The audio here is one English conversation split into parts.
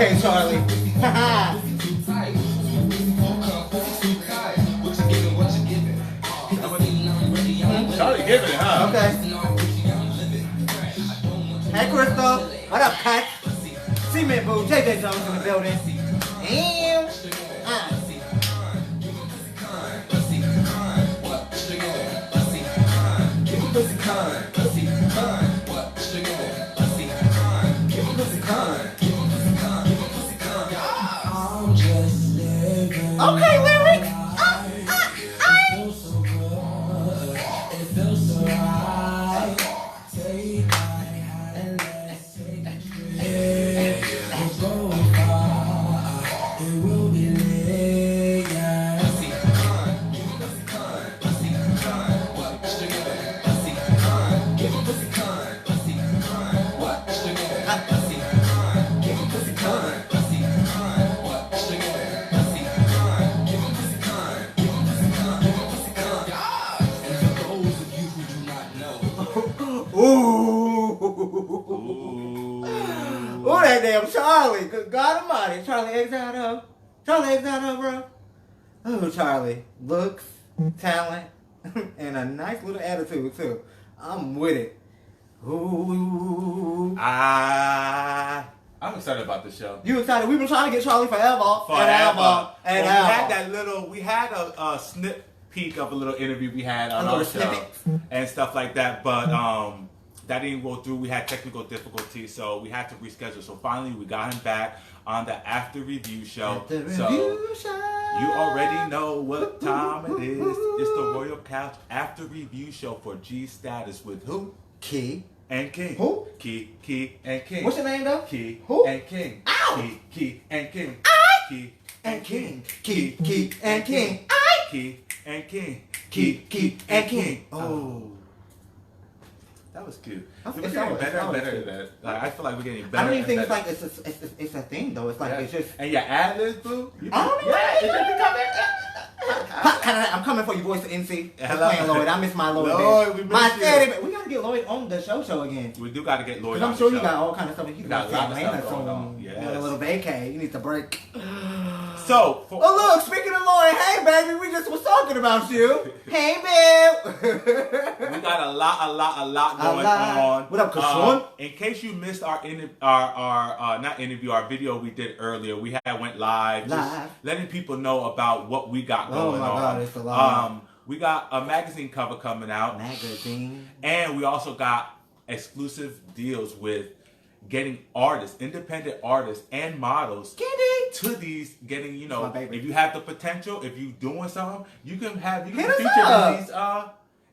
Okay, Charlie. Charlie giving it, huh? Okay. Hey, Crystal. What up, Kat? Cement Boo, JJ Jones in the building. And okay, lyrics. Ooh, that damn Charlie. Good God Almighty. Charlie Exoto. Charlie Exoto, bro. Oh, Charlie. Looks, talent, and a nice little attitude, too. I'm with it. Ooh. I'm excited about the show. You excited? We've been trying to get Charlie forever. We had a snip peek of a little interview we had on our show and stuff like that, but that didn't go through. We had technical difficulties, so we had to reschedule. So finally, we got him back on the After Review Show. You already know what time it is. It's the Royal Couch After Review Show for G Status with who? Key and King. Who? Key and King. What's your name, though? Key Who? and King. Ow! Key and King. Key and King. Key and King. Key and King. Key and King. Oh. That was cute. It's We're getting better and better at that. Like, I feel like we're getting better. I don't even think better. it's like it's a thing though. It's like it's just. And your ad-libs, boo. I don't even. I'm coming for your voice, NC. Hello, playing Lloyd. I miss my Lloyd. Lloyd, we miss you. We gotta get Lloyd on the show again. We do gotta get Lloyd. Because I'm sure you got all kind of stuff. You got a lot of stuff soon. going on. You got a little vacay. You need to break. So, look, speaking of Lloyd, hey baby, we just was talking about you. Hey, babe. We got a lot going on. What up, Kashawn? In case you missed our video we did earlier, we went live. Just letting people know about what we got going on. Oh my God, it's a lot. We got a magazine cover coming out. And we also got exclusive deals with getting artists, independent artists, and models to these. Getting, you know, if you have the potential, if you doing something, you can feature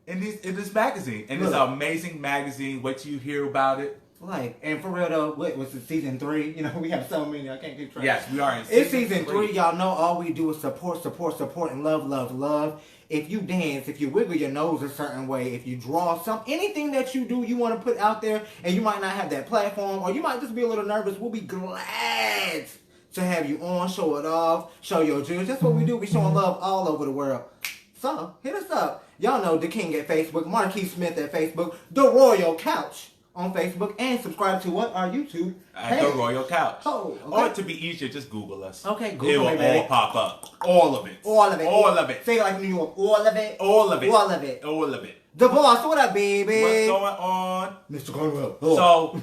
in this magazine. And it's an amazing magazine. Wait till you hear about it. Like, and for real though, what was it, season 3? You know, we have so many, I can't keep track. Yes, we are in season 3. Y'all know all we do is support, and love. If you dance, if you wiggle your nose a certain way, if you draw anything that you do, you want to put out there, and you might not have that platform, or you might just be a little nervous, we'll be glad to have you on, show it off, show your juice. That's what we do. We showing love all over the world. So, hit us up. Y'all know The King at Facebook, Marquis Smith at Facebook, The Royal Couch on Facebook, and subscribe to our YouTube at The Royal Couch. Oh, okay. Or to be easier, just Google us. Okay, Google it will all pop up. All of it. All of it. All of it. Say it like New York. All of it. All of it. All of it. All of it. The boss, what up, baby? What's going on? Mr. Cornwell. So,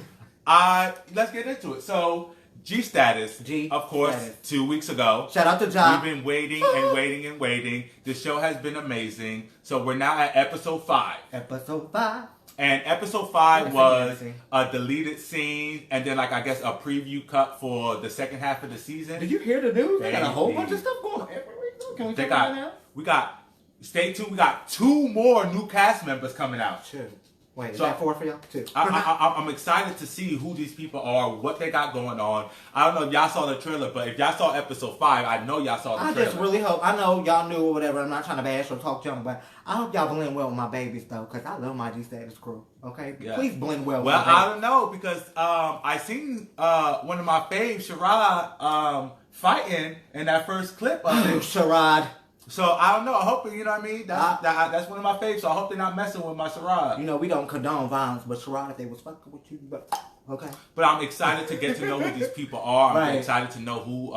let's get into it. So, G Status, of course, 2 weeks ago. Shout out to John. We've been waiting and waiting. The show has been amazing. So, we're now at episode 5. Episode 5. And episode 5 was a deleted scene, and then, like, I guess a preview cut for the second half of the season. Did you hear the news? They got a whole bunch of stuff going on every week. Can we talk about that? Stay tuned. We got 2 more new cast members coming out. Sure. Wait, is that 4 for y'all? 2. I'm excited to see who these people are, what they got going on. I don't know if y'all saw the trailer, but if y'all saw episode 5, I know y'all saw the trailer. I just really hope. I know y'all knew or whatever. I'm not trying to bash or talk junk, but I hope y'all blend well with my babies, though, because I love my G Status crew. Okay? Yeah. Please blend well with my babies. Well, I don't know, because I seen one of my faves, Sherrod, fighting in that first clip of it. Sherrod. So, I don't know. I hope, you know what I mean? That's one of my faves, so I hope they're not messing with my Sherrod. You know, we don't condone violence, but Sherrod, if they was fucking with you, but Okay. But I'm excited to get to know who these people are. I'm Right. excited to know who,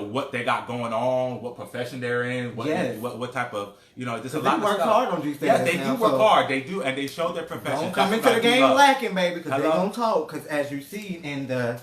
what they got going on, what profession they're in, what type of, just a lot of work stuff. hard on these things. Yes, they now, do work so hard. They do, and they show their profession. Don't come into the game lacking, baby, because they're going to talk. Because as you see in the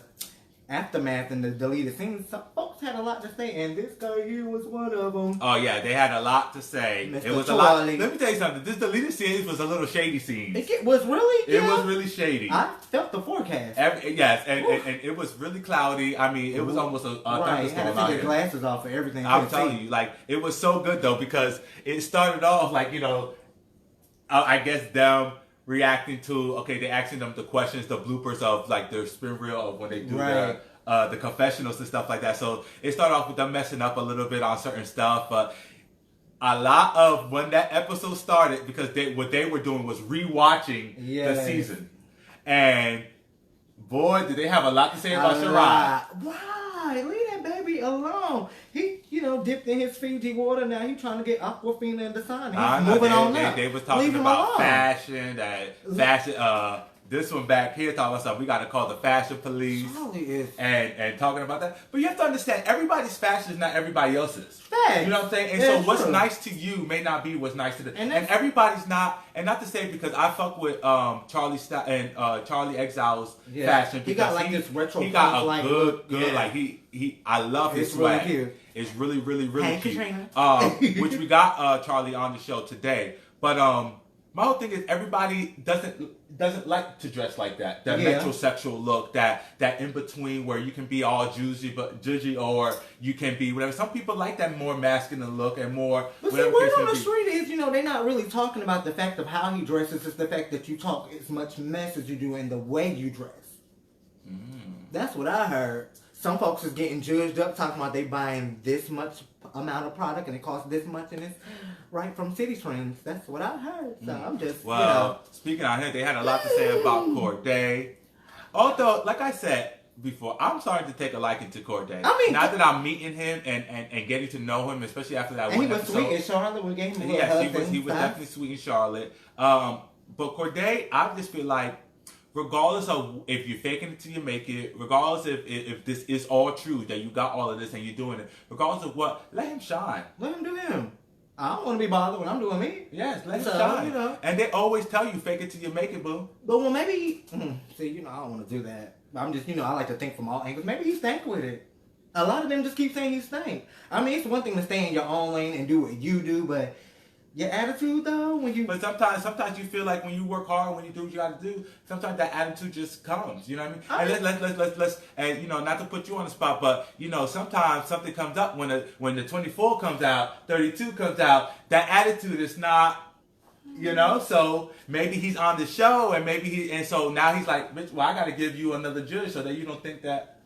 aftermath and the deleted scenes, some folks had a lot to say, and this guy here was one of them. Oh yeah, they had a lot to say. Mr. It was Charlie. a lot. Let me tell you something. This deleted scenes was a little shady scene. It was really, It was really shady. I felt the forecast. Yes, and it was really cloudy. I mean, it was almost a right. thunderstorm Had to out take your here. glasses off for everything. I'm telling you, like, it was so good though, because it started off like, I guess them reacting to, they asking them the questions, the bloopers of like their spin reel of when they do the confessionals and stuff like that. So it started off with them messing up a little bit on certain stuff, but a lot of when that episode started, because what they were doing was rewatching the season, and boy, did they have a lot to say about Sherrod. Why? Leave that baby alone. He, dipped in his Fiji water. Now he's trying to get Aquafina in the sun. He's moving on up. They was talking about fashion. This one back here talking about something. We got to call the fashion police. Charlie is. And talking about that. But you have to understand, everybody's fashion is not everybody else's. Facts. You know what I'm saying? And so what's nice to you may not be what's nice to them. And everybody's not, and not to say because I fuck with Charlie Exile's fashion. He got like this retro. He got a good, like I love his swag. Really cute. It's really, really, really cute. Katrina. Which we got Charlie on the show today. But my whole thing is everybody doesn't like to dress like that. That metrosexual look, that in between where you can be all judgy or you can be whatever. Some people like that more masculine look and more. But see, word on the street is, they're not really talking about the fact of how he dresses. It's the fact that you talk as much mess as you do in the way you dress. That's what I heard. Some folks is getting judged up talking about they buying this much amount of product and it costs this much and it's right from City Trends. That's what I heard. So I'm just, speaking out here, they had a lot to say about Corday. Although, like I said before, I'm starting to take a liking to Corday. I mean, now that I'm meeting him and getting to know him, especially after that one episode. He was sweet in Charlotte. We gave him a hug. He was definitely sweet in Charlotte. But Corday, I just feel like, regardless of if you're faking it till you make it, regardless if this is all true, that you got all of this and you're doing it, regardless of what, let him shine. Let him do him. I don't want to be bothered when I'm doing me. Yes, let him shine. And they always tell you, fake it till you make it, boo. But well, maybe, see, I don't want to do that. I'm just, I like to think from all angles. Maybe he stank with it. A lot of them just keep saying he stank. I mean, it's one thing to stay in your own lane and do what you do, but your attitude, though, when you... But sometimes you feel like when you work hard, when you do what you got to do, sometimes that attitude just comes. You know what I mean? And let's and not to put you on the spot, but sometimes something comes up when the 24 comes out, 32 comes out. That attitude is not, So maybe he's on the show, and so now he's like, bitch, well, I got to give you another judge so that you don't think that.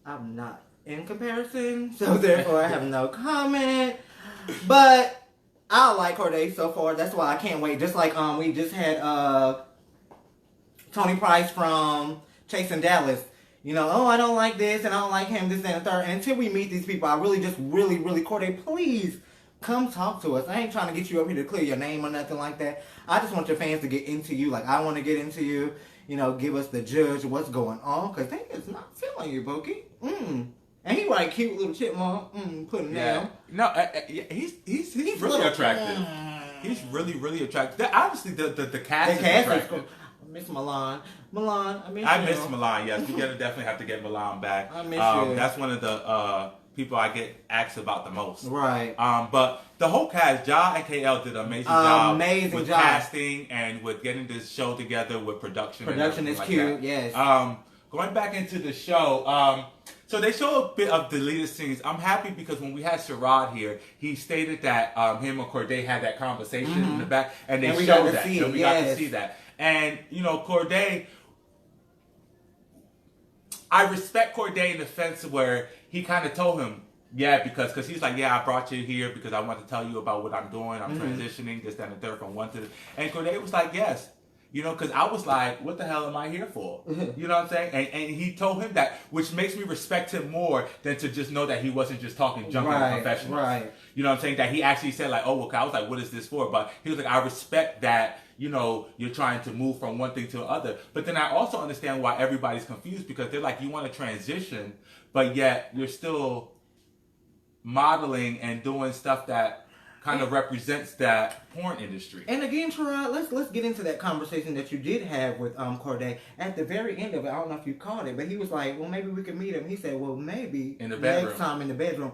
I'm not in comparison, so therefore I have no comment. But I like Corday so far. That's why I can't wait. Just like we just had Tony Price from Chasing Dallas. I don't like this and I don't like him, this and the third. And until we meet these people, I really just really Corday, please come talk to us. I ain't trying to get you up here to clear your name or nothing like that. I just want your fans to get into you like I want to get into you. Give us the judge of what's going on, because they is not feeling you, Bookie. And he like cute little chipmunk, putting down. No, he's really attractive. He's really attractive. Obviously, the cast is attractive. Miss Milan. Milan, I miss you. I miss Milan, yes. We definitely have to get Milan back. I miss you. That's one of the people I get asked about the most. Right. But the whole cast, Ja and KL did an amazing job with casting and with getting this show together with production. Production is cute, yes. Going back into the show, so they show a bit of deleted scenes. I'm happy because when we had Sherrod here, he stated that him and Corday had that conversation in the back, and they showed that. And we got to see that. And, Corday, I respect Corday in the sense where he kind of told him, because he's like, I brought you here because I want to tell you about what I'm doing. I'm transitioning, this, that, and the third from one to the... And Corday was like, yes. You know, because I was like, what the hell am I here for? You know what I'm saying? And he told him that, which makes me respect him more than to just know that he wasn't just talking junk in the confessionals. Right. You know what I'm saying? That he actually said like, oh, well, I was like, what is this for? But he was like, I respect that, you know, you're trying to move from one thing to the other. But then I also understand why everybody's confused, because they're like, you want to transition, but yet you're still modeling and doing stuff that kind of represents that porn industry. And again, Sherrod, let's get into that conversation that you did have with Corday. At the very end of it, I don't know if you caught it, but he was like, well, maybe we could meet him. He said, well, maybe in the bedroom. Next time in the bedroom.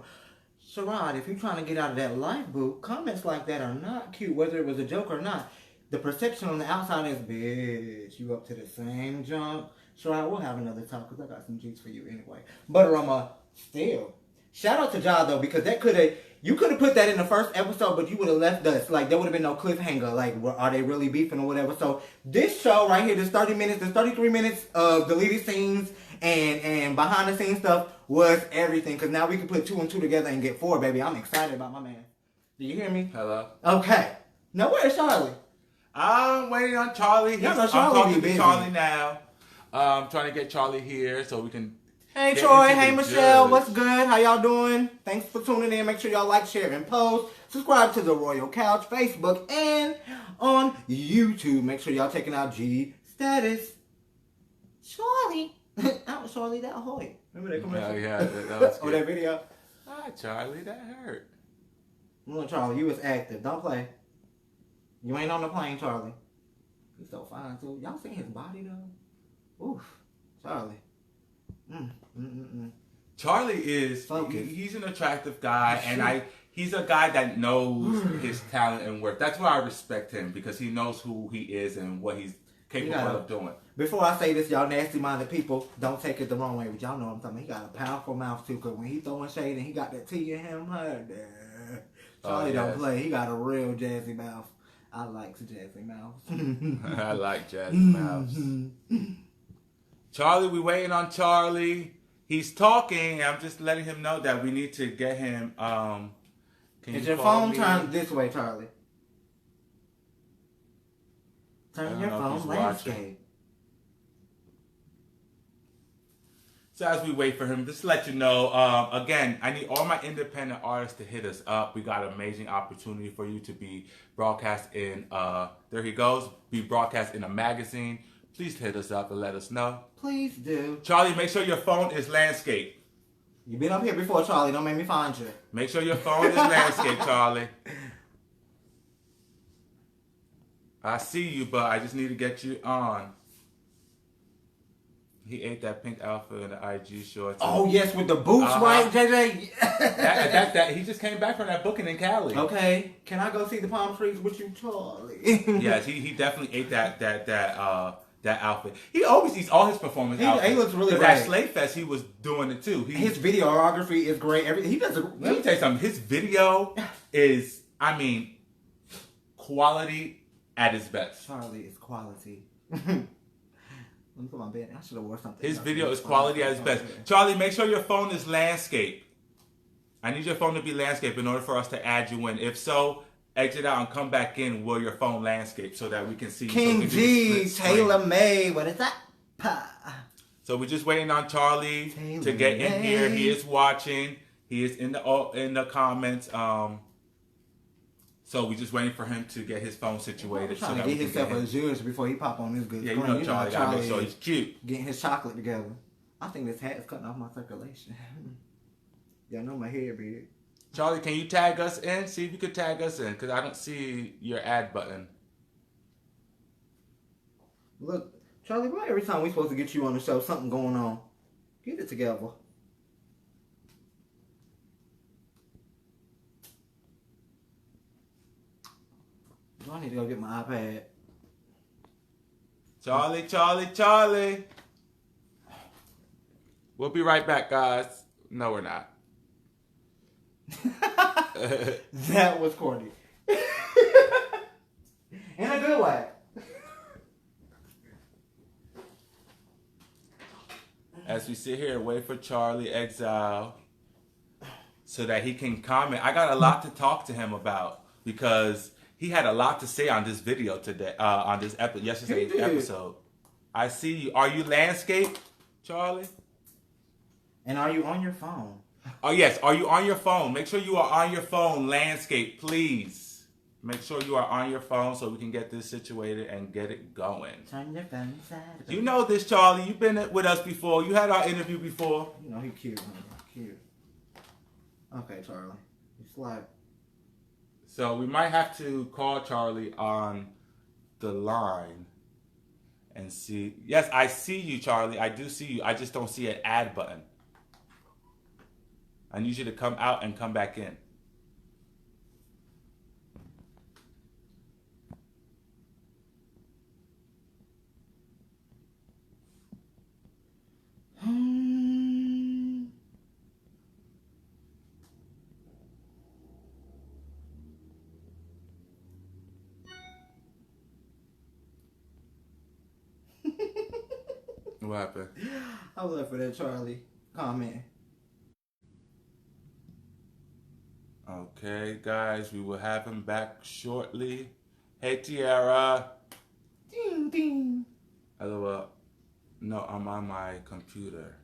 Sherrod, if you're trying to get out of that life, boo, comments like that are not cute, whether it was a joke or not. The perception on the outside is, bitch, you up to the same junk. Sherrod, we'll have another talk, because I got some juice for you anyway. But still, shout out to Ja, though, because you could have put that in the first episode, but you would have left us. Like, there would have been no cliffhanger. Like, are they really beefing or whatever? So, this show right here, this 33 minutes of deleted scenes and behind the scenes stuff was everything. Because now we can put 2 and 2 together and get 4, baby. I'm excited about my man. Do you hear me? Hello? Okay. Now, where's Charlie? I'm waiting on Charlie. I'm talking to Charlie now. Trying to get Charlie here so we can... Hey Troy, hey Michelle, what's good? How y'all doing? Thanks for tuning in. Make sure y'all like, share, and post. Subscribe to the Royal Couch, Facebook, and on YouTube. Make sure y'all checking out G Status. Charlie. Out Charlie, that ahoy. Remember that commercial? Yeah, that was good. Or that video? Ah, Charlie, that hurt. Look, Charlie, you was active. Don't play. You ain't on the plane, Charlie. He's so fine, too. Y'all seen his body, though? Oof. Charlie. Charlie is he's an attractive guy, and he's a guy that knows his talent and worth. That's why I respect him, because he knows who he is and what he's capable of doing. Before I say this, y'all nasty-minded people, don't take it the wrong way, but y'all know what I'm talking about. He got a powerful mouth, too, because when he throwing shade and he got that tea in him, Charlie don't play. He got a real jazzy mouth. I like jazzy mouths. I like jazzy mouths. Charlie, we waiting on Charlie. He's talking. I'm just letting him know that we need to get him. Is your phone turned this way, Charlie? Turn your phone landscape. So as we wait for him, just to let you know, again, I need all my independent artists to hit us up. We got an amazing opportunity for you to be broadcast in, there he goes, be broadcast in a magazine. Please hit us up and let us know. Please do. Charlie, make sure your phone is landscape. You've been up here before, Charlie. Don't make me find you. Make sure your phone is landscape, Charlie. I see you, but I just need to get you on. He ate that pink outfit in the IG shorts. Oh, yes, with the boots, right, JJ? that he just came back from that booking in Cali. Okay. Can I go see the palm trees with you, Charlie? Yes, he definitely ate that outfit. He always eats all his performance outfits. He looks really great. Because at Slave Fest, he was doing it too. His videography is great. He does. Let me tell you something. His video is, quality at its best. Charlie is quality. Let me put my bed. I should have worn something. His video is quality at its best. Charlie, make sure your phone is landscape. I need your phone to be landscape in order for us to add you in. If so, exit out and come back in with your phone landscape so that we can see. King G, Taylor May, what is that? So we're just waiting on Charlie to get in here. He is watching. He is in the comments. So we're just waiting for him to get his phone situated. Trying to get himself a juice before he pop on this good screen. Yeah, you know Charlie gotta make sure he's cute. Getting his chocolate together. I think this hat is cutting off my circulation. Y'all know my hair big. Charlie, can you tag us in? See if you could tag us in, because I don't see your ad button. Look, Charlie, why every time we supposed to get you on the show, something going on? Get it together. I need to go get my iPad. Charlie. We'll be right back, guys. No, we're not. That was corny. In a good way. As we sit here and wait for Charlie Xile so that he can comment, I got a lot to talk to him about because He had a lot to say on this video today, on this yesterday's episode. I see you. Are you landscape, Charlie? And are you on your phone? Oh, yes. Are you on your phone? Make sure you are on your phone, landscape, please. Make sure you are on your phone so we can get this situated and get it going. Turn your phone side. You know this, Charlie. You've been with us before. You had our interview before. You know, he cute. Cute. Okay, Charlie. You slide. So we might have to call Charlie on the line and see. Yes, I see you, Charlie. I do see you. I just don't see an add button. I need you to come out and come back in. What happened? I was left for that Charlie comment. Okay, guys, we will have him back shortly. Hey, Tiara. Ding, ding. Hello. No, I'm on my computer.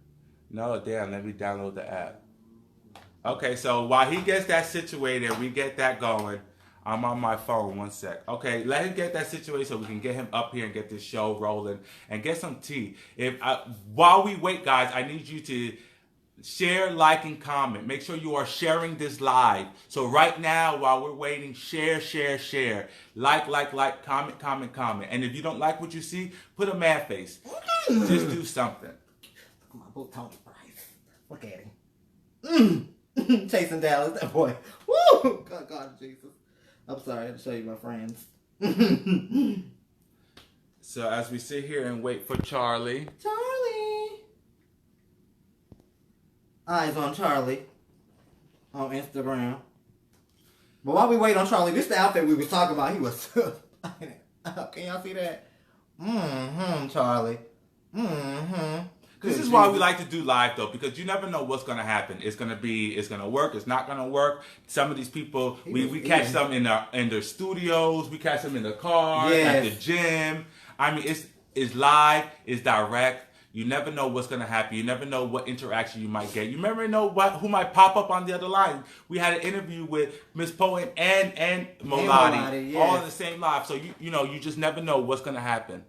No, damn, let me download the app. Okay, so while he gets that situated, we get that going. I'm on my phone, 1 sec. Okay, let him get that situated so we can get him up here and get this show rolling and get some tea. While we wait, guys, I need you to share, like, and comment. Make sure you are sharing this live. So right now, while we're waiting, share, share, share. Like, comment, comment, comment. And if you don't like what you see, put a mad face. Just do something. My boy Tony Price. Look at him. Chasing Dallas, that boy. Woo! God, Jesus. I'm sorry, I had to show you my friends. So as we sit here and wait for Charlie. Eyes on Charlie on Instagram. But while we wait on Charlie, this is the outfit we were talking about. He was... Can y'all see that? Charlie. This is why we like to do live, though, because you never know what's going to happen. It's going to work. It's not going to work. Some of these people, we catch them in their studios. We catch them in the car, at the gym. I mean, it's live. It's direct. You never know what's going to happen. You never know what interaction you might get. You never know who might pop up on the other line. We had an interview with Miss Poen and Molati, all in the same live. So, you just never know what's going to happen.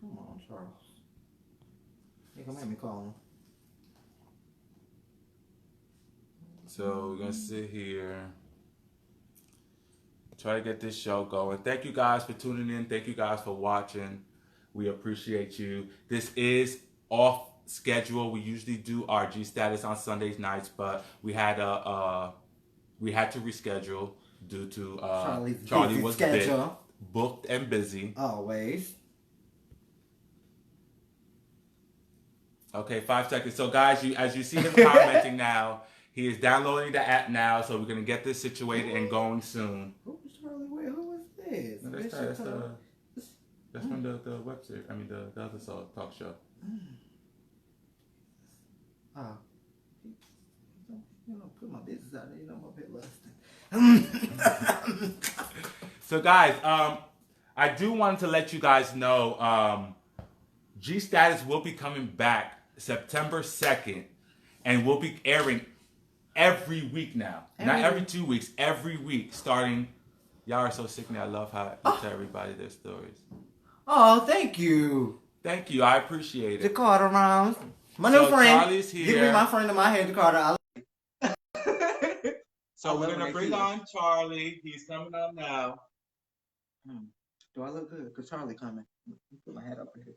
Come on, Charles. You're going to make me call him. So we're going to sit here, try to get this show going. Thank you guys for tuning in. Thank you guys for watching. We appreciate you. This is off schedule. We usually do our G status on Sundays nights, but we had to reschedule due to Charlie was booked and busy. Always. Okay, 5 seconds. So guys, as you see him commenting now, he is downloading the app now, so we're going to get this situated and going soon. Who's Charlie? Wait, who is this? No, that's from the website. I mean, the other talk show. You know, put my business out there. You know, I'm a bit lusting. So guys, I do want to let you guys know, G Status will be coming back September 2nd, and we'll be airing every week now. Not every 2 weeks, every week, starting. Y'all are so sick now. I love how you tell everybody their stories. Oh, thank you. Thank you. I appreciate it. Jakarta Rounds. My new friend. Charlie's here. Give me my friend in my head, Jakarta. So we're going to bring on Charlie. He's coming on now. Do I look good? Because Charlie coming. Put my head up here.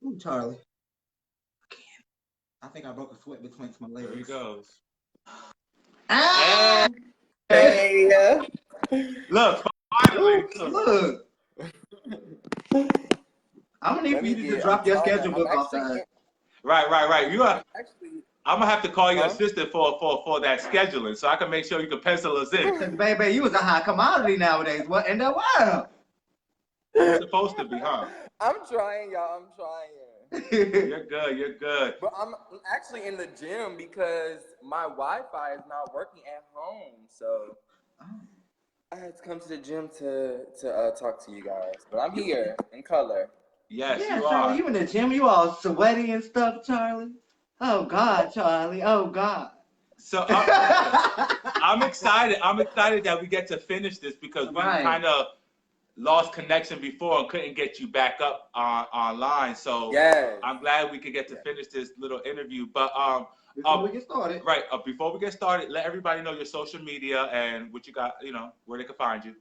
Ooh, Charlie. I can't. I think I broke a sweat between my legs. There he goes. Hey. Look, finally. Look. I'm going to need for you to drop your schedule book off that. Right. You are. I'm going to have to call your assistant for that scheduling so I can make sure you can pencil us in. Baby, you was a high commodity nowadays. What in the world? It's supposed to be, huh? I'm trying, y'all. I'm trying. You're good. You're good. But I'm actually in the gym because my Wi-Fi is not working at home, so I had to come to the gym to talk to you guys. But I'm here in color. Yes, Yeah, you Charlie, are. you in the gym, you all sweaty and stuff, Charlie. Oh God, Charlie. Oh God. So I'm excited. I'm excited that we get to finish this because we Right. kind of lost connection before and couldn't get you back up online. So Yes. I'm glad we could get to finish this little interview. But Before we get started. right, before we get started, let everybody know your social media and what you got, where they can find you.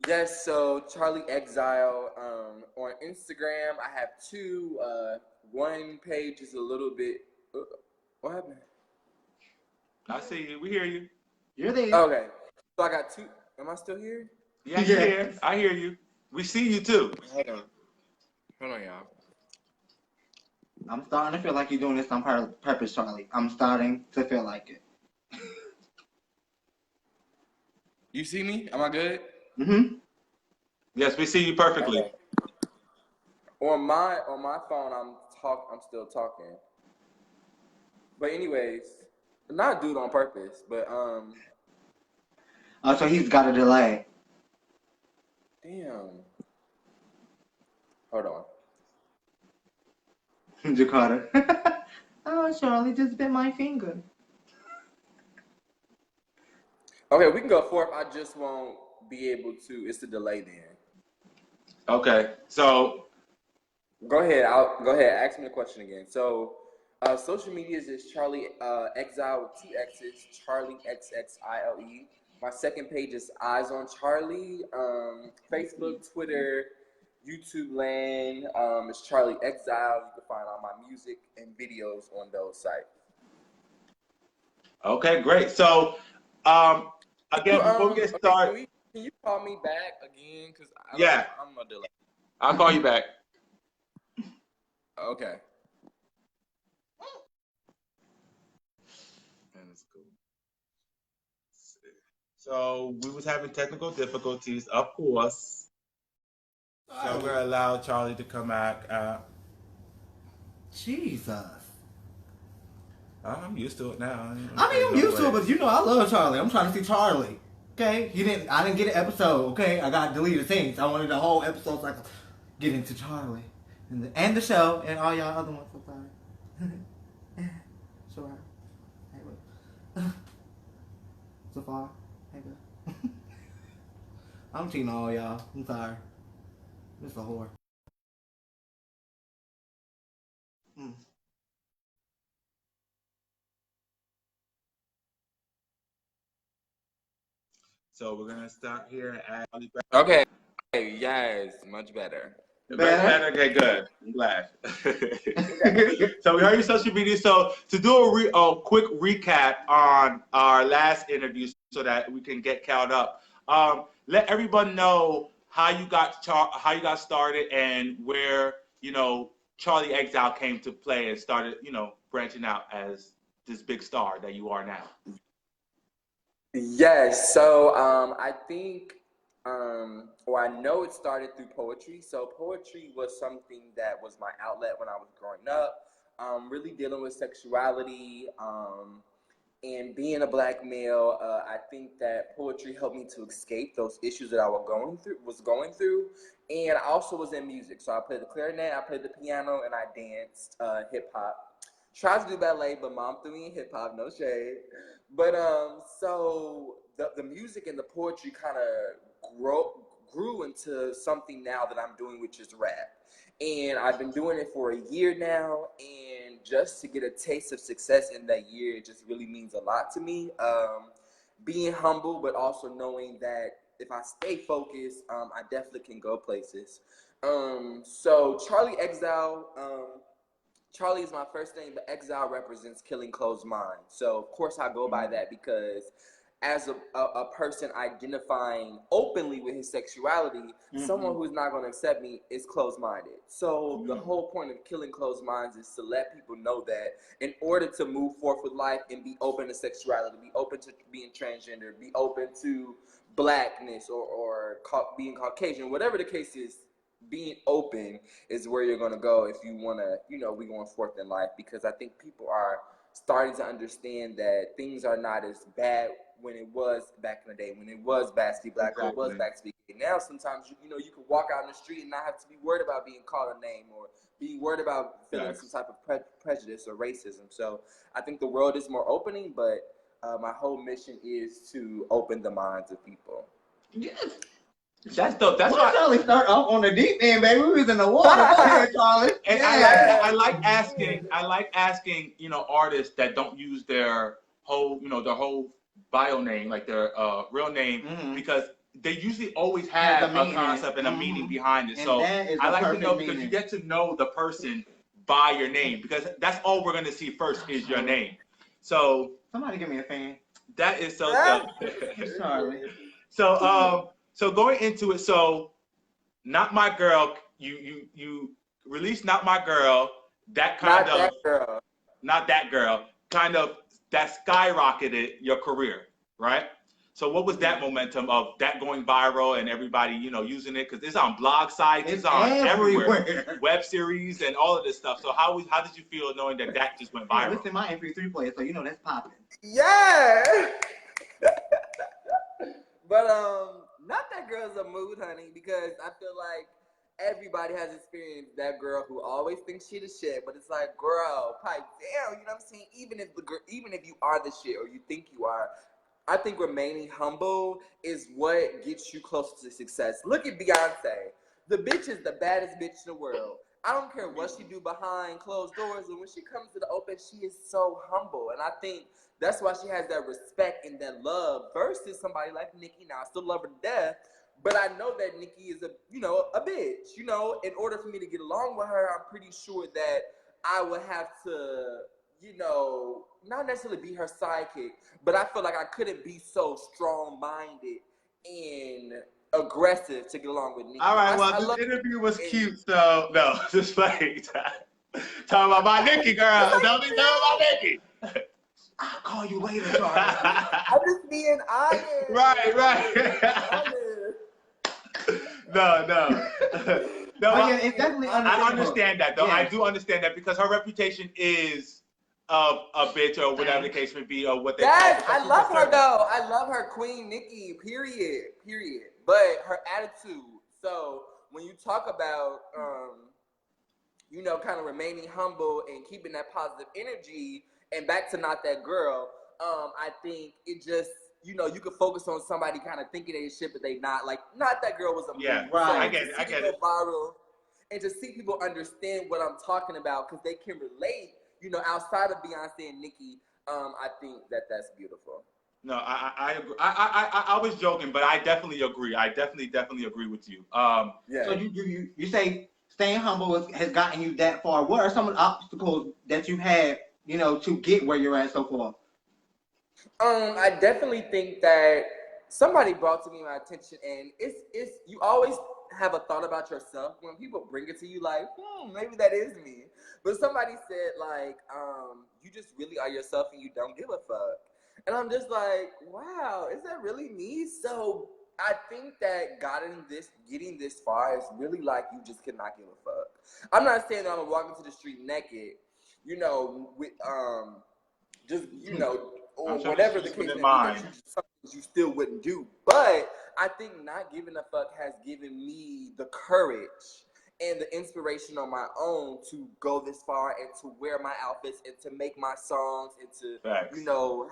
Yes, so Charlie Exile on Instagram. I have two. One page is a little bit. What happened? I see you. We hear you. You're there. Okay, so I got two. Am I still here? Yeah, you're here. I hear you. We see you too. Hold on, y'all. I'm starting to feel like you're doing this on purpose, Charlie. I'm starting to feel like it. You see me? Am I good? Mm-hmm. Yes, we see you perfectly. Okay. On my phone, I'm still talking. But anyways, not do it on purpose, but Oh, so he's got a delay. damn. Hold on. Jakarta. Oh, Charlie just bit my finger. Okay, we can go forth. I just won't be able to. It's the delay then. Okay, so Go ahead. Go ahead. Ask me the question again. So, social media is Charlie Exile with two X's. Charlie XXILE. My second page is Eyes on Charlie. Facebook, Twitter, YouTube land. It's Charlie Exile. You can find all my music and videos on those sites. okay, great. So, again, before we get started, can you call me back again? Because yeah, I'm a delay. I'll call you back. Okay. That's cool. So we was having technical difficulties, of course. So we're gonna allow Charlie to come back. Jesus. I'm used to it now. I'm used to it, but I love Charlie. I'm trying to see Charlie. Okay? I didn't get an episode, okay? I got deleted things. I wanted the whole episode so I could get into Charlie. And the show and all y'all other ones. I'm sorry. Sure. Hey, wait. So far. Hey, good. I'm cheating on all y'all. I'm sorry. This is a whore. So we're gonna start here at Charlie. Okay. Yes, much better. Better? Okay, good. I'm glad. So we heard your social media. So to do a quick recap on our last interview so that we can get caught up, let everyone know how you got started and where, Charlie Exile came to play and started, branching out as this big star that you are now. Yes. So I think, or I know it started through poetry. So poetry was something that was my outlet when I was growing up. Really dealing with sexuality and being a black male. I think that poetry helped me to escape those issues that I was going through. And I also was in music. So I played the clarinet, I played the piano, and I danced hip hop. Tried to do ballet, but mom threw me in hip hop. No shade. But so the music and the poetry kind of grew into something now that I'm doing, which is rap. And I've been doing it for a year now, and just to get a taste of success in that year, it just really means a lot to me. Being humble, but also knowing that if I stay focused, I definitely can go places. So Charlie Exile, Charlie is my first name, but Exile represents killing closed minds. So of course I go by that because as a person identifying openly with his sexuality, someone who's not going to accept me is closed-minded. So the whole point of killing closed minds is to let people know that in order to move forth with life and be open to sexuality, be open to being transgender, be open to blackness or being Caucasian, whatever the case is, being open is where you're going to go if you want to, be going forth in life, because I think people are starting to understand that things are not as bad when it was back in the day, when it was bad to be black or it was bad to be gay. Now sometimes, you can walk out in the street and not have to be worried about being called a name or be worried about feeling some type of prejudice or racism. So I think the world is more opening, but my whole mission is to open the minds of people. Yes. That's dope. That's why Charlie start up on the deep end, baby. We was in the water. Go ahead, Charlie. And I like asking, artists that don't use their whole, their whole bio name, like their real name, because they usually always have a concept and a meaning behind it. And so I like to know because you get to know the person by your name, because that's all we're gonna see first is your name. So somebody give me a fan. That is so dope. Charlie. So going into it, so Not My Girl, you released Not My Girl, that kind of Not That Girl, kind of that skyrocketed your career, right? So what was that momentum of that going viral and everybody, using it? Because it's on blog sites, it's on everywhere. Web series and all of this stuff. So how did you feel knowing that just went viral? Listen, my MP3 player, so that's popping. Yeah. But Not That Girl's a mood, honey, because I feel like everybody has experienced that girl who always thinks she the shit, but it's like, girl, pipe down, you know what I'm saying? Even if you are the shit or you think you are, I think remaining humble is what gets you closer to success. Look at Beyonce. The bitch is the baddest bitch in the world. I don't care what she do behind closed doors, and when she comes to the open, she is so humble. And I think that's why she has that respect and that love versus somebody like Nicki. Now, I still love her to death, but I know that Nicki is a bitch. In order for me to get along with her, I'm pretty sure that I would have to, not necessarily be her sidekick, but I feel like I couldn't be so strong-minded and aggressive to get along with Nicki. All right, this interview was cute, so no, just playing. Talking about my Nicki, girl. Don't be talking about Nicki. I'll call you later, Charlie. I'm just being honest. Right. No. It's definitely I understand that, though. Yeah. I do understand that because her reputation is of a bitch or whatever the case may be, or what they call it. I love her, though. I love her, Queen Nicki, period. But her attitude. So when you talk about, kind of remaining humble and keeping that positive energy, and back to Not That Girl, I think it just, you could focus on somebody kind of thinking they shit, but they not. Like, Not That Girl was a movie. Yeah, right. So I get it. Viral, and to see people understand what I'm talking about because they can relate, outside of Beyonce and Nicki, I think that's beautiful. No, I agree. I was joking, but I definitely agree. I definitely agree with you. Yeah. So you say staying humble has gotten you that far. What are some of the obstacles that you had, to get where you're at so far? I definitely think that somebody brought to me my attention, and it's you always have a thought about yourself when people bring it to you, like, maybe that is me. But somebody said, like, you just really are yourself and you don't give a fuck. And I'm just like, wow, is that really me? So I think that getting this far is really like you just cannot give a fuck. I'm not saying that I'm gonna walk into the street naked, with or whatever the case may be, something you still wouldn't do. But I think not giving a fuck has given me the courage and the inspiration on my own to go this far and to wear my outfits and to make my songs and to,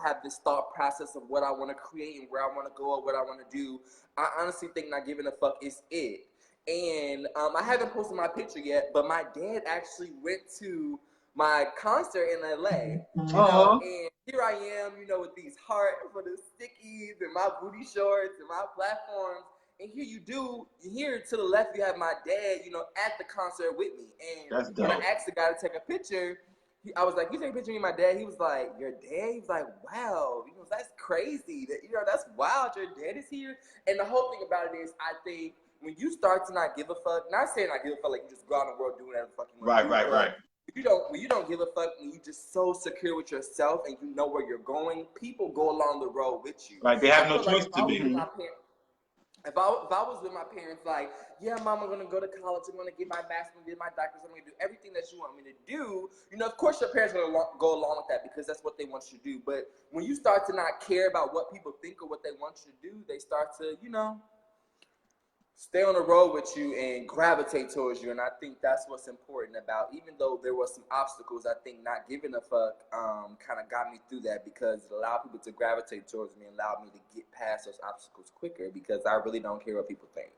have this thought process of what I want to create and where I want to go or what I want to do. I honestly think not giving a fuck is it. And I haven't posted my picture yet, but my dad actually went to my concert in LA. And here I am, with these heart for the stickies and my booty shorts and my platforms. And here to the left, you have my dad, at the concert with me. And when I asked the guy to take a picture, I was like, you take a picture of me and my dad? He was like, your dad? He was like, wow, that's crazy. That's wild. Your dad is here. And the whole thing about it is, I think when you start to not give a fuck, not saying not give a fuck like you just go out in the world doing whatever the fuck you want to do. Right. When you don't give a fuck and you just so secure with yourself and you know where you're going, people go along the road with you. Right, they have no choice to be. if I was with my parents, like, yeah, mom, I'm gonna go to college, I'm gonna get my master's, I'm gonna get my doctorate, I'm gonna do everything that you want me to do. You know, of course, your parents are gonna go along with that because that's what they want you to do. But when you start to not care about what people think or what they want you to do, they start to, you know, stay on the road with you and gravitate towards you. And I think that's what's important about, even though there were some obstacles, I think not giving a fuck kind of got me through that because it allowed people to gravitate towards me and allowed me to get past those obstacles quicker because I really don't care what people think.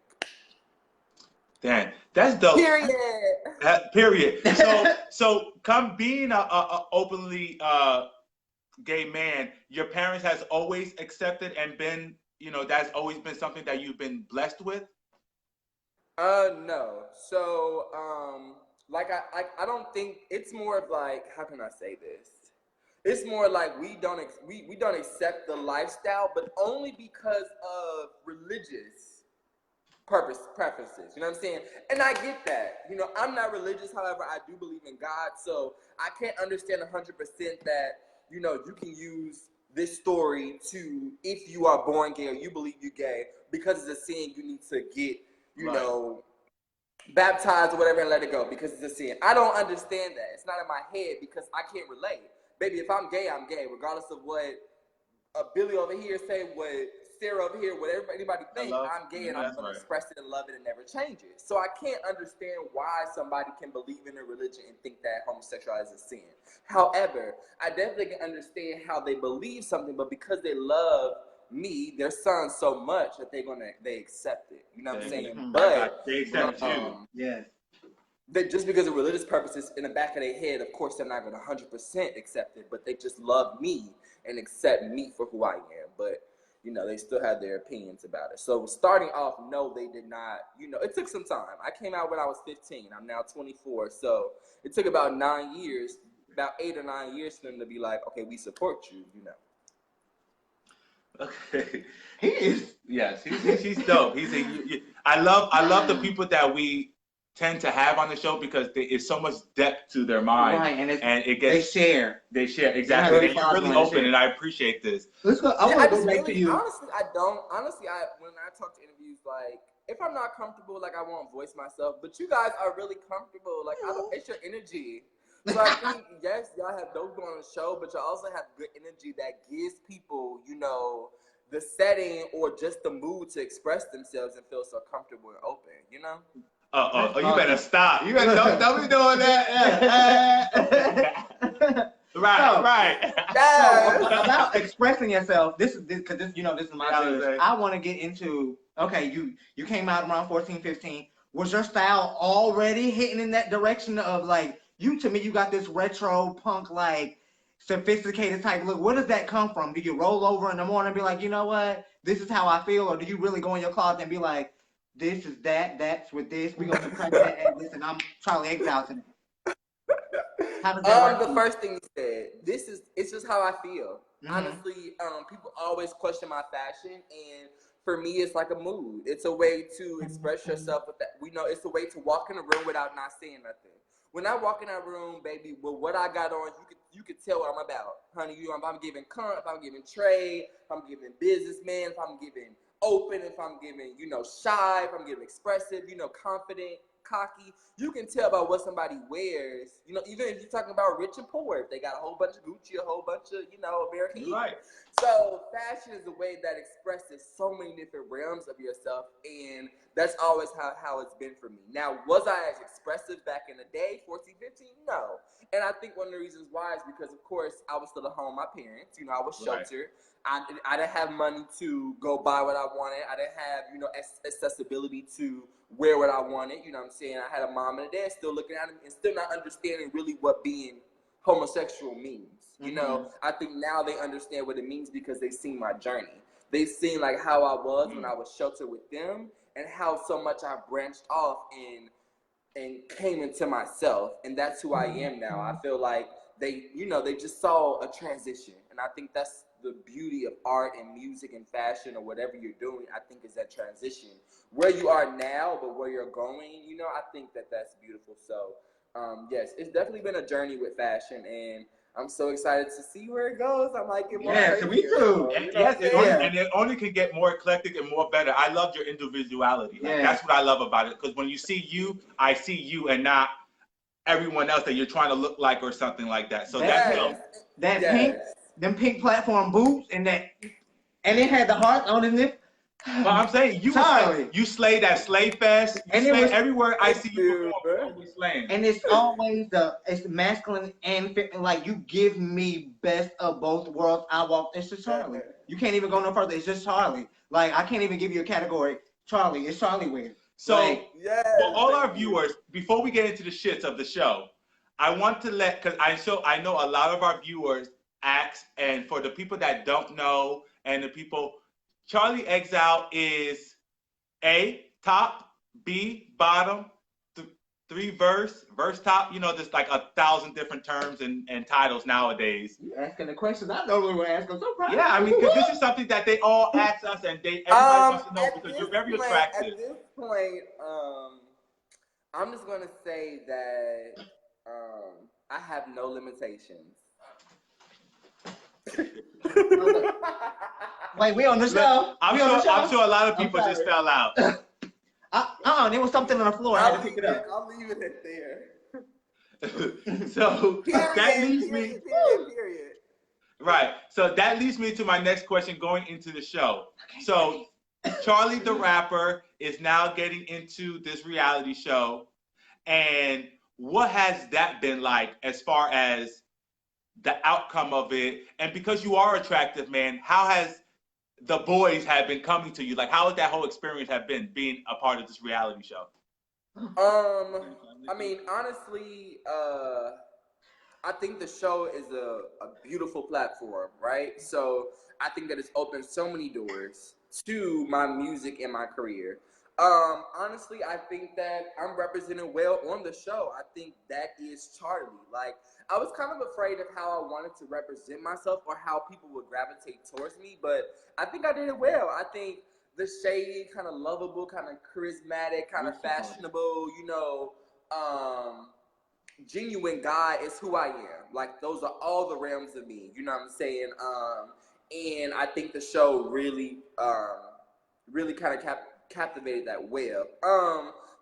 Damn, that's dope. Period. Period. So come being a openly gay man, your parents has always accepted and been, you know, that's always been something that you've been blessed with? No. So, like I don't think it's more of like, how can I say this? It's more like we don't accept the lifestyle, but only because of religious preferences. You know what I'm saying? And I get that. You know, I'm not religious, however, I do believe in God, so I can't understand 100% that, you know, you can use this story to, if you are born gay or you believe you're gay, because it's a sin, you need to get, you know, baptized or whatever and let it go because it's a sin. I don't understand that. It's not in my head because I can't relate. Baby, if I'm gay, I'm gay, regardless of what Billy over here say, what Sarah over here, what anybody think. I'm gay and I'm going to express it and love it and never change it. So I can't understand why somebody can believe in a religion and think that homosexuality is a sin. However, I definitely can understand how they believe something, but because they love me, their son, so much that they accept it. You know what I'm saying? But they accept you. Yes. They, just because of religious purposes in the back of their head, of course, they're not going to 100% accept it, but they just love me and accept me for who I am. But, you know, they still have their opinions about it. So starting off, no, they did not. You know, it took some time. I came out when I was 15. I'm now 24. So it took about 9 years, about 8 or 9 years for them to be like, okay, we support you, you know. Okay, he is. Yes, he's dope. I love the people that we tend to have on the show because it's so much depth to their mind, right? And it gets they share exactly. And you're really open, and I appreciate this. Let's go. I want to go back to you. Honestly, when I talk to interviews, like if I'm not comfortable, like I won't voice myself. But you guys are really comfortable. Like it's your energy. So I think, yes, y'all have dope on the show, but y'all also have good energy that gives people, you know, the setting or just the mood to express themselves and feel so comfortable and open, you know? You better stop. You better don't be doing that. Right. So about expressing yourself, this because this is my thing. I want to get into, okay, you came out around 14, 15. Was your style already hitting in that direction of like, to me, you got this retro punk, like, sophisticated type look. Where does that come from? Do you roll over in the morning and be like, you know what? This is how I feel? Or do you really go in your closet and be like, this is that's with this, we're going to subtract that, add this, and I'm Charlie Exile today? How does that work? The first thing you said, it's just how I feel. Mm-hmm. Honestly, people always question my fashion, and for me, it's like a mood. It's a way to express yourself with that. We know it's a way to walk in a room without not saying nothing. When I walk in that room, baby, with what I got on, you could tell what I'm about, honey. If I'm giving if I'm giving trade, if I'm giving businessman, if I'm giving open, if I'm giving, you know, shy, if I'm giving expressive, you know, confident, cocky, you can tell by what somebody wears. You know, even if you're talking about rich and poor, if they got a whole bunch of Gucci, a whole bunch of, you know, American Eagle. Right. So fashion is a way that expresses so many different realms of yourself, and that's always how it's been for me. Now, was I as expressive back in the day, 14, 15? No. And I think one of the reasons why is because, of course, I was still at home with my parents. You know, I was sheltered. Right. I didn't have money to go buy what I wanted. I didn't have, you know, accessibility to wear what I wanted. You know what I'm saying? I had a mom and a dad still looking at me and still not understanding really what being homosexual means. You know, I think now they understand what it means because they've seen my journey. They've seen like how I was when I was sheltered with them and how so much I branched off and came into myself. And that's who I am now. I feel like they just saw a transition. And I think that's the beauty of art and music and fashion or whatever you're doing. I think is that transition. Where you are now, but where you're going, you know, I think that's beautiful. So, yes, it's definitely been a journey with fashion, and I'm so excited to see where it goes. I might get more. Yeah, so me too. And it only can get more eclectic and more better. I love your individuality. Like, that's what I love about it. Because when you see you, I see you, and not everyone else that you're trying to look like or something like that. So that's dope. Them pink platform boots, and it had the heart on it. Well, I'm saying you slayed at Slay Fest. You slayed everywhere I see you perform. Always slaying. And it's always it's masculine and like you give me best of both worlds. I walk. It's just Charlie. You can't even go no further. It's just Charlie. Like I can't even give you a category. Charlie. It's Charlie weird. So for all our viewers, before we get into the shits of the show, I want to because I know a lot of our viewers ask, and for the people that don't know, and the people. Charlie Xile is A, top, B, bottom, 3 verse top. You know, there's like 1,000 different terms and titles nowadays. You asking the questions I don't really want to ask. I'm so proud. Yeah, I mean, because this is something that they all ask us, and everybody wants to know because you're very attractive. At this point, I'm just going to say that I have no limitations. Wait, we on the show? I'm sure a lot of people just fell out. There was something on the floor. I had to pick it up. I'll leave it at there. So that leads me. Period. Right. So that leads me to my next question going into the show. So Charlie the rapper is now getting into this reality show. And what has that been like as far as the outcome of it? And because you are attractive, man, how has the boys have been coming to you? Like, how has that whole experience have been being a part of this reality show? I mean, honestly, I think the show is a beautiful platform, right? So I think that it's opened so many doors to my music and my career. Honestly, I think that I'm represented well on the show. I think that is Charlie. Like, I was kind of afraid of how I wanted to represent myself or how people would gravitate towards me, but I think I did it well. I think the shady, kind of lovable, kind of charismatic, kind of fashionable, genuine guy is who I am. Like, those are all the realms of me. You know what I'm saying? And I think the show really kind of captivated that well.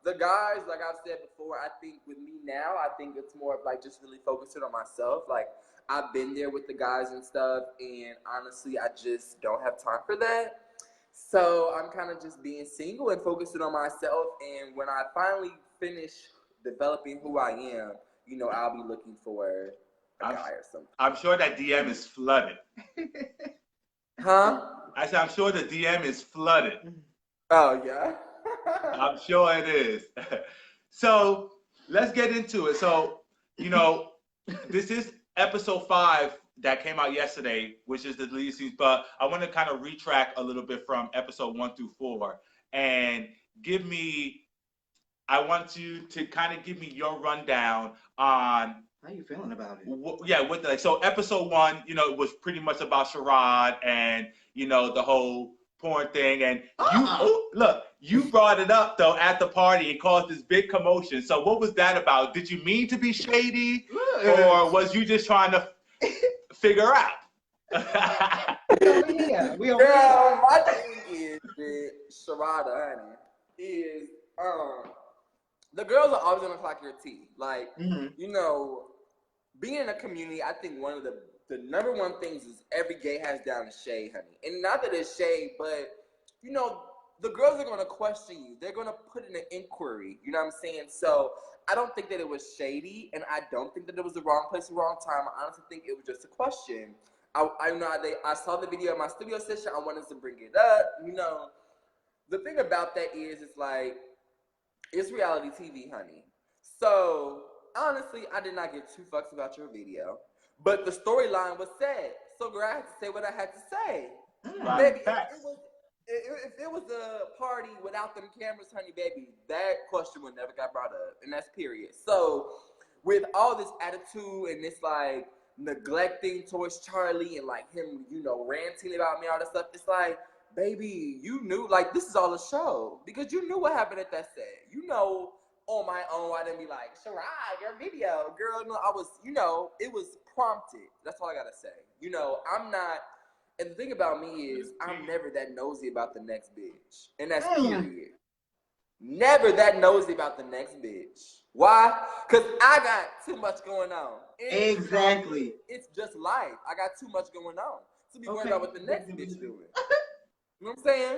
The guys, like I've said before, I think with me now, I think it's more of like just really focusing on myself. Like, I've been there with the guys and stuff, and honestly, I just don't have time for that. So I'm kind of just being single and focusing on myself. And when I finally finish developing who I am, I'll be looking for a guy or something. I'm sure that DM is flooded. Huh? I said, I'm sure the DM is flooded. Oh, yeah? I'm sure it is. So let's get into it. So, this is episode 5 that came out yesterday, which is the lead season, but I want to kind of retrack a little bit from episode 1 through 4 and I want you to kind of give me your rundown on how you feeling about it. So episode 1, it was pretty much about Sherrod and, the whole porn thing. And you brought it up though at the party and caused this big commotion. So what was that about? Did you mean to be shady or was you just trying to figure out? My thing is that Sherrod, honey, is the girls are always gonna clock your tea. Like, being in a community, I think one of the number one things is every gay has down to shade, honey. And not that it's shade, but the girls are gonna question you. They're gonna put in an inquiry. You know what I'm saying? So I don't think that it was shady, and I don't think that it was the wrong place, the wrong time. I honestly think it was just a question. I saw the video of my studio session. I wanted to bring it up. The thing about that is, it's like, it's reality TV, honey. So honestly, I did not give 2 fucks about your video, but the storyline was sad. So girl, I had to say what I had to say. Baby, if it was a party without them cameras, honey, baby, that question would never got brought up, and that's period. So with all this attitude and this like neglecting towards Charlie and like him, ranting about me, all that stuff, it's like, baby, you knew, like, this is all a show because you knew what happened at that set. on my own. I didn't be like, Shirai, your video, girl. No, I was, it was prompted. That's all I gotta say. I'm not. And the thing about me is, I'm never that nosy about the next bitch, and that's period. Never that nosy about the next bitch. Why? Because I got too much going on. Exactly. It's just life. I got too much going on to be worried about what the next bitch doing. You know what I'm saying?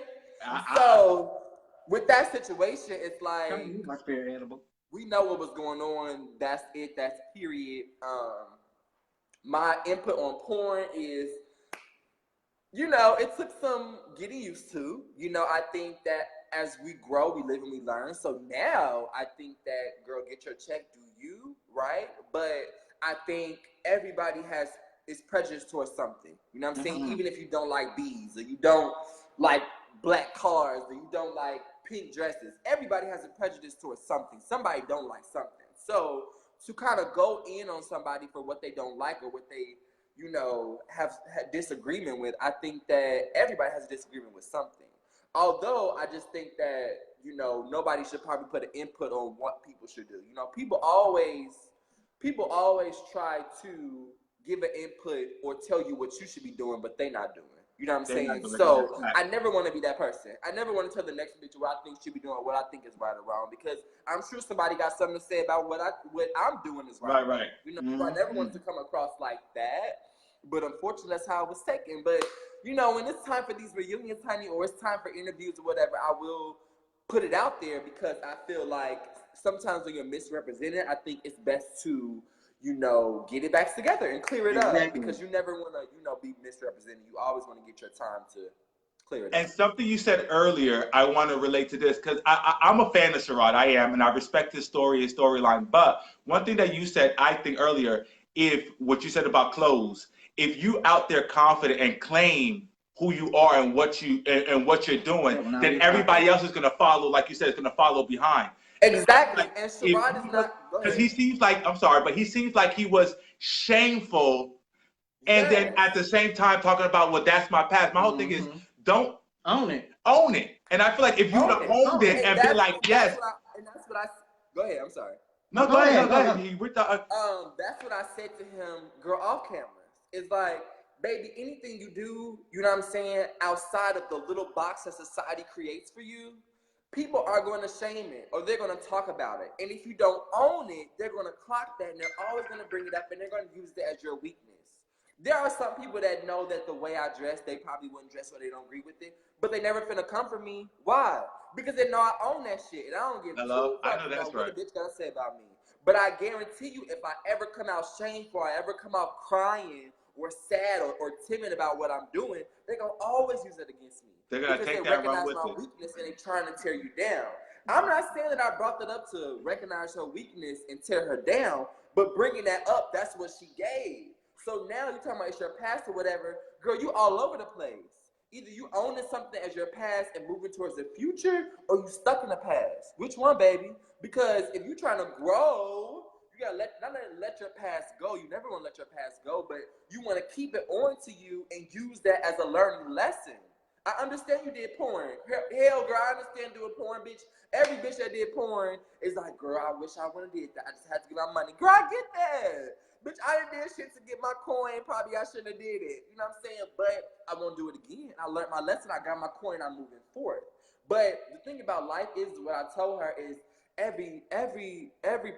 So, with that situation, it's like, my spirit animal. We know what was going on. That's it. That's period. My input on porn is, it took some getting used to. I think that as we grow, we live and we learn. So now I think that, girl, get your check, do you, right? But I think everybody is prejudiced towards something. You know what I'm saying? Even if you don't like bees, or you don't like black cars, or you don't like pink dresses, everybody has a prejudice towards something. Somebody don't like something. So to kind of go in on somebody for what they don't like or what they have disagreement with, I think that everybody has a disagreement with something. Although I just think that, nobody should probably put an input on what people should do. People always try to give an input or tell you what you should be doing, but they not doing. You know what I'm saying? So I never want to be that person. I never want to tell the next bitch what I think she be doing, what I think is right or wrong, because I'm sure somebody got something to say about what I'm doing is right. Right. So I never wanted to come across like that. But unfortunately, that's how it was taken. But, when it's time for these reunions, honey, or it's time for interviews or whatever, I will put it out there, because I feel like sometimes when you're misrepresented, I think it's best to, get it back together and clear it up, because you never want to, be misrepresented. You always want to get your time to clear it up. And something you said earlier, I want to relate to this, because I'm a fan of Sherrod. I am, and I respect his story, his storyline. But one thing that you said, I think earlier, what you said about clothes, if you out there confident and claim who you are and what you're doing, then everybody else is going to follow, like you said, is going to follow behind. Exactly. And Sherrod is not, because he seems like, I'm sorry, but he seems like he was shameful. And then at the same time talking about, well, that's my past. My whole thing is, don't own it. Own it. And I feel like if you owned it and be like, yes. That's what I go ahead, I'm sorry. No, go ahead. That's what I said to him, girl, off camera. It's like, baby, anything you do, you know what I'm saying, outside of the little box that society creates for you, people are going to shame it, or they're going to talk about it. And if you don't own it, they're going to clock that, and they're always going to bring it up, and they're going to use it as your weakness. There are some people that know that the way I dress, they probably wouldn't dress or they don't agree with it, but they never finna come for me. Why? Because they know I own that shit, and I don't give a fuck about what a bitch gotta say about me. But I guarantee you, if I ever come out shameful, I ever come out crying or sad or timid about what I'm doing, they're gonna always use it against me. They're gonna because take they that recognize run with my it. weakness and they trying to tear you down. I'm not saying that I brought that up to recognize her weakness and tear her down, but bringing that up, that's what she gave. So now you're talking about it's your past or whatever. Girl, you all over the place. Either you owning something as your past and moving towards the future, or you stuck in the past. Which one, baby? Because if you're trying to grow, you gotta let your past go. You never want to let your past go, but you want to keep it on to you and use that as a learning lesson. I understand you did porn. Hell, girl, I understand doing porn, bitch. Every bitch that did porn is like, girl, I wish I would have did that. I just had to get my money. Girl, I get that. Bitch, I didn't do shit to get my coin. Probably I shouldn't have did it. You know what I'm saying? But I won't do it again. I learned my lesson. I got my coin. I'm moving forward. But the thing about life is, what I told her is, every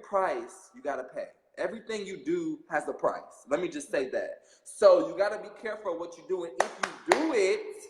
price you gotta pay. Everything you do has a price. Let me just say that. So you gotta be careful of what you do, and if you do it,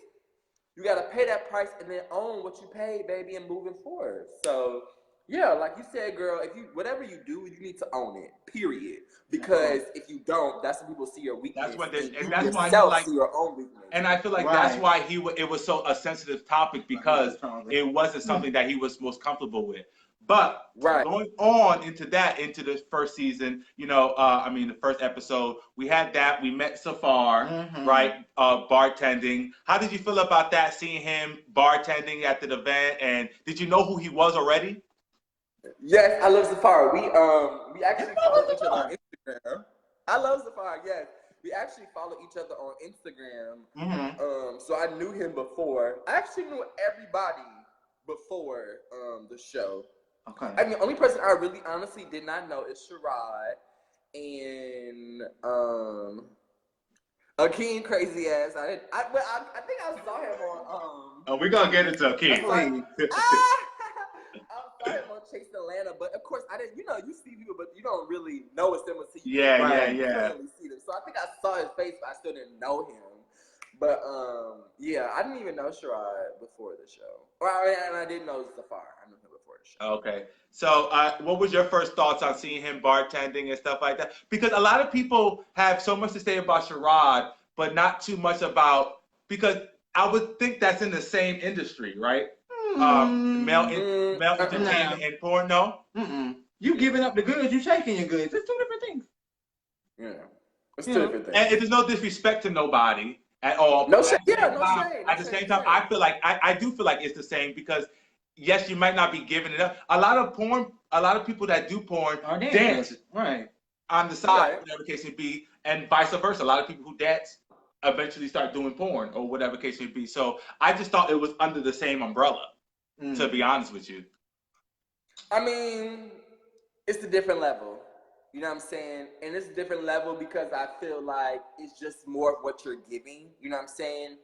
you gotta pay that price and then own what you paid, baby, and moving forward. So yeah, like you said, girl, whatever you do, you need to own it. Period. Because if you don't, that's when people see your weakness. That's what and that's why yourself like, see your own weakness. And I feel like that's why it was so a sensitive topic, because it wasn't something that he was most comfortable with. But going on into the first season, the first episode, we had that. We met Safar, right? Bartending. How did you feel about that? Seeing him bartending at the event, and did you know who he was already? Yes, I love Safar. We actually follow each other on Instagram. I love Safar. Yes, we actually follow each other on Instagram. So I knew him before. I actually knew everybody before the show. Okay. I mean, the only person I really honestly did not know is Sherrod and Akeem crazy ass. I think I saw him on Oh, we're gonna get into I Akeem. saw him, I saw him on Chase Atlanta, but of course I didn't. You know, you see people, but you don't really know it's them until you currently see them. So I think I saw his face, but I still didn't know him. But yeah, I didn't even know Sherrod before the show. And I didn't know Safar. I knew him before the show. Okay. So, what was your first thoughts on seeing him bartending and stuff like that? Because a lot of people have so much to say about Sherrod, but not too much about, because I would think that's in the same industry, right? Male entertainment and porn, no? You giving up the goods, you taking your goods. It's two different things. Yeah. It's two different things. And there's no disrespect to nobody at all. No shade. At the same time, I feel like I do feel like it's the same, because yes, you might not be giving it up. A lot of people that do porn dance on the side, whatever the case may be, and vice versa. A lot of people who dance eventually start doing porn or whatever the case may be. So I just thought it was under the same umbrella, to be honest with you. I mean, it's a different level. You know what I'm saying? And it's a different level because I feel like it's just more of what you're giving. You know what I'm saying?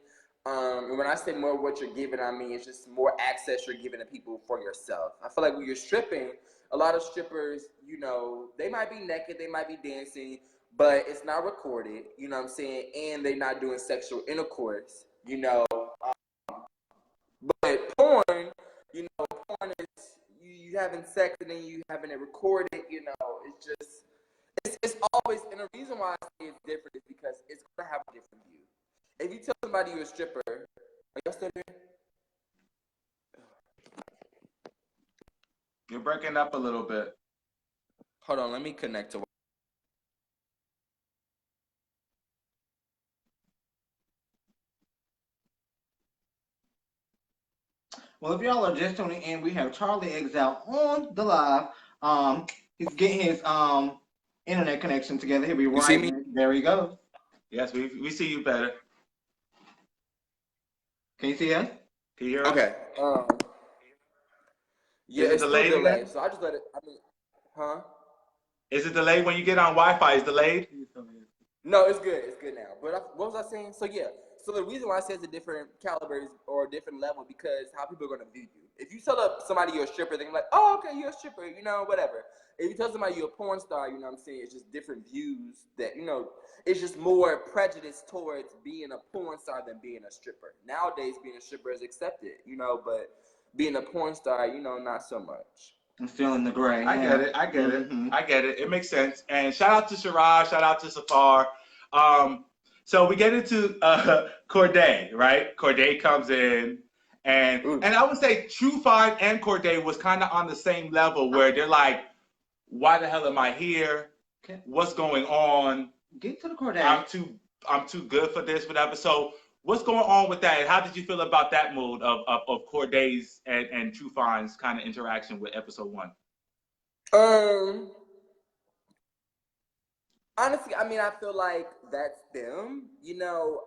And when I say more of what you're giving, I mean it's just more access you're giving to people for yourself. I feel like when you're stripping, a lot of strippers, you know, they might be naked, they might be dancing, but it's not recorded. You know what I'm saying? And they're not doing sexual intercourse. You know, but porn, you know, porn is you having sex and then you having it recorded. You know, it's just it's always, and the reason why I say it's different is because it's gonna have a different view. If you tell somebody you're a stripper, are y'all still there? You're breaking up a little bit. Hold on, let me connect to. Well, if y'all are just tuning in, we have Charlie Xile on the live. He's getting his internet connection together. He'll be right. See me? There he goes. Yes, we see you better. Can you see us? Can you hear us? Okay. Yeah, it's still delayed. So I just let it. I mean, huh? Is it delayed when you get on Wi-Fi? Is delayed? No, it's good. It's good now. But what was I saying? So yeah. So the reason why I say it's a different caliber or a different level because how people are gonna view you. If you tell somebody you're a stripper, they're like, oh, okay, you're a stripper, you know, whatever. If you tell somebody you're a porn star, you know what I'm saying? It's just different views that, you know, it's just more prejudice towards being a porn star than being a stripper. Nowadays, being a stripper is accepted, you know, but being a porn star, you know, not so much. I'm still in the gray. I get it. I get it. It makes sense. And shout out to Sherrod. Shout out to Safar. So we get into Corday, right? Corday comes in, and I would say True Five and Corday was kind of on the same level where they're like, why the hell am I here? What's going on? Get to the Corday. I'm too good for this, whatever. So what's going on with that? And how did you feel about that mood of Corday's and True Five's kind of interaction with episode 1? Honestly, I mean, I feel like that's them. You know,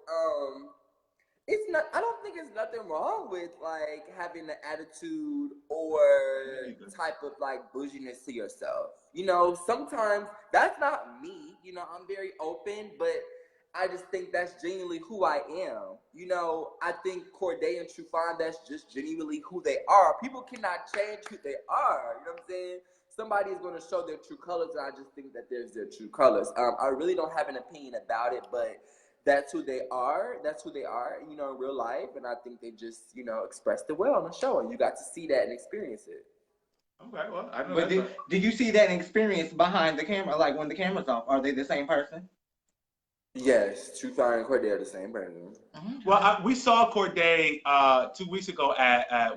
it's not. I don't think there's nothing wrong with like having the attitude or type of like bouginess to yourself. You know, sometimes that's not me. You know, I'm very open, but I just think that's genuinely who I am. You know, I think Corday and True Five, that's just genuinely who they are. People cannot change who they are. You know what I'm saying? Somebody is going to show their true colors, and I just think that there's their true colors. I really don't have an opinion about it, but that's who they are. That's who they are, you know, in real life. And I think they just, you know, expressed it well on the show, and you got to see that and experience it. Okay, well, I don't know. But did you see that experience behind the camera, like when the camera's off? Are they the same person? Yes, True Five and Corday are the same person. Well, we saw Corday 2 weeks ago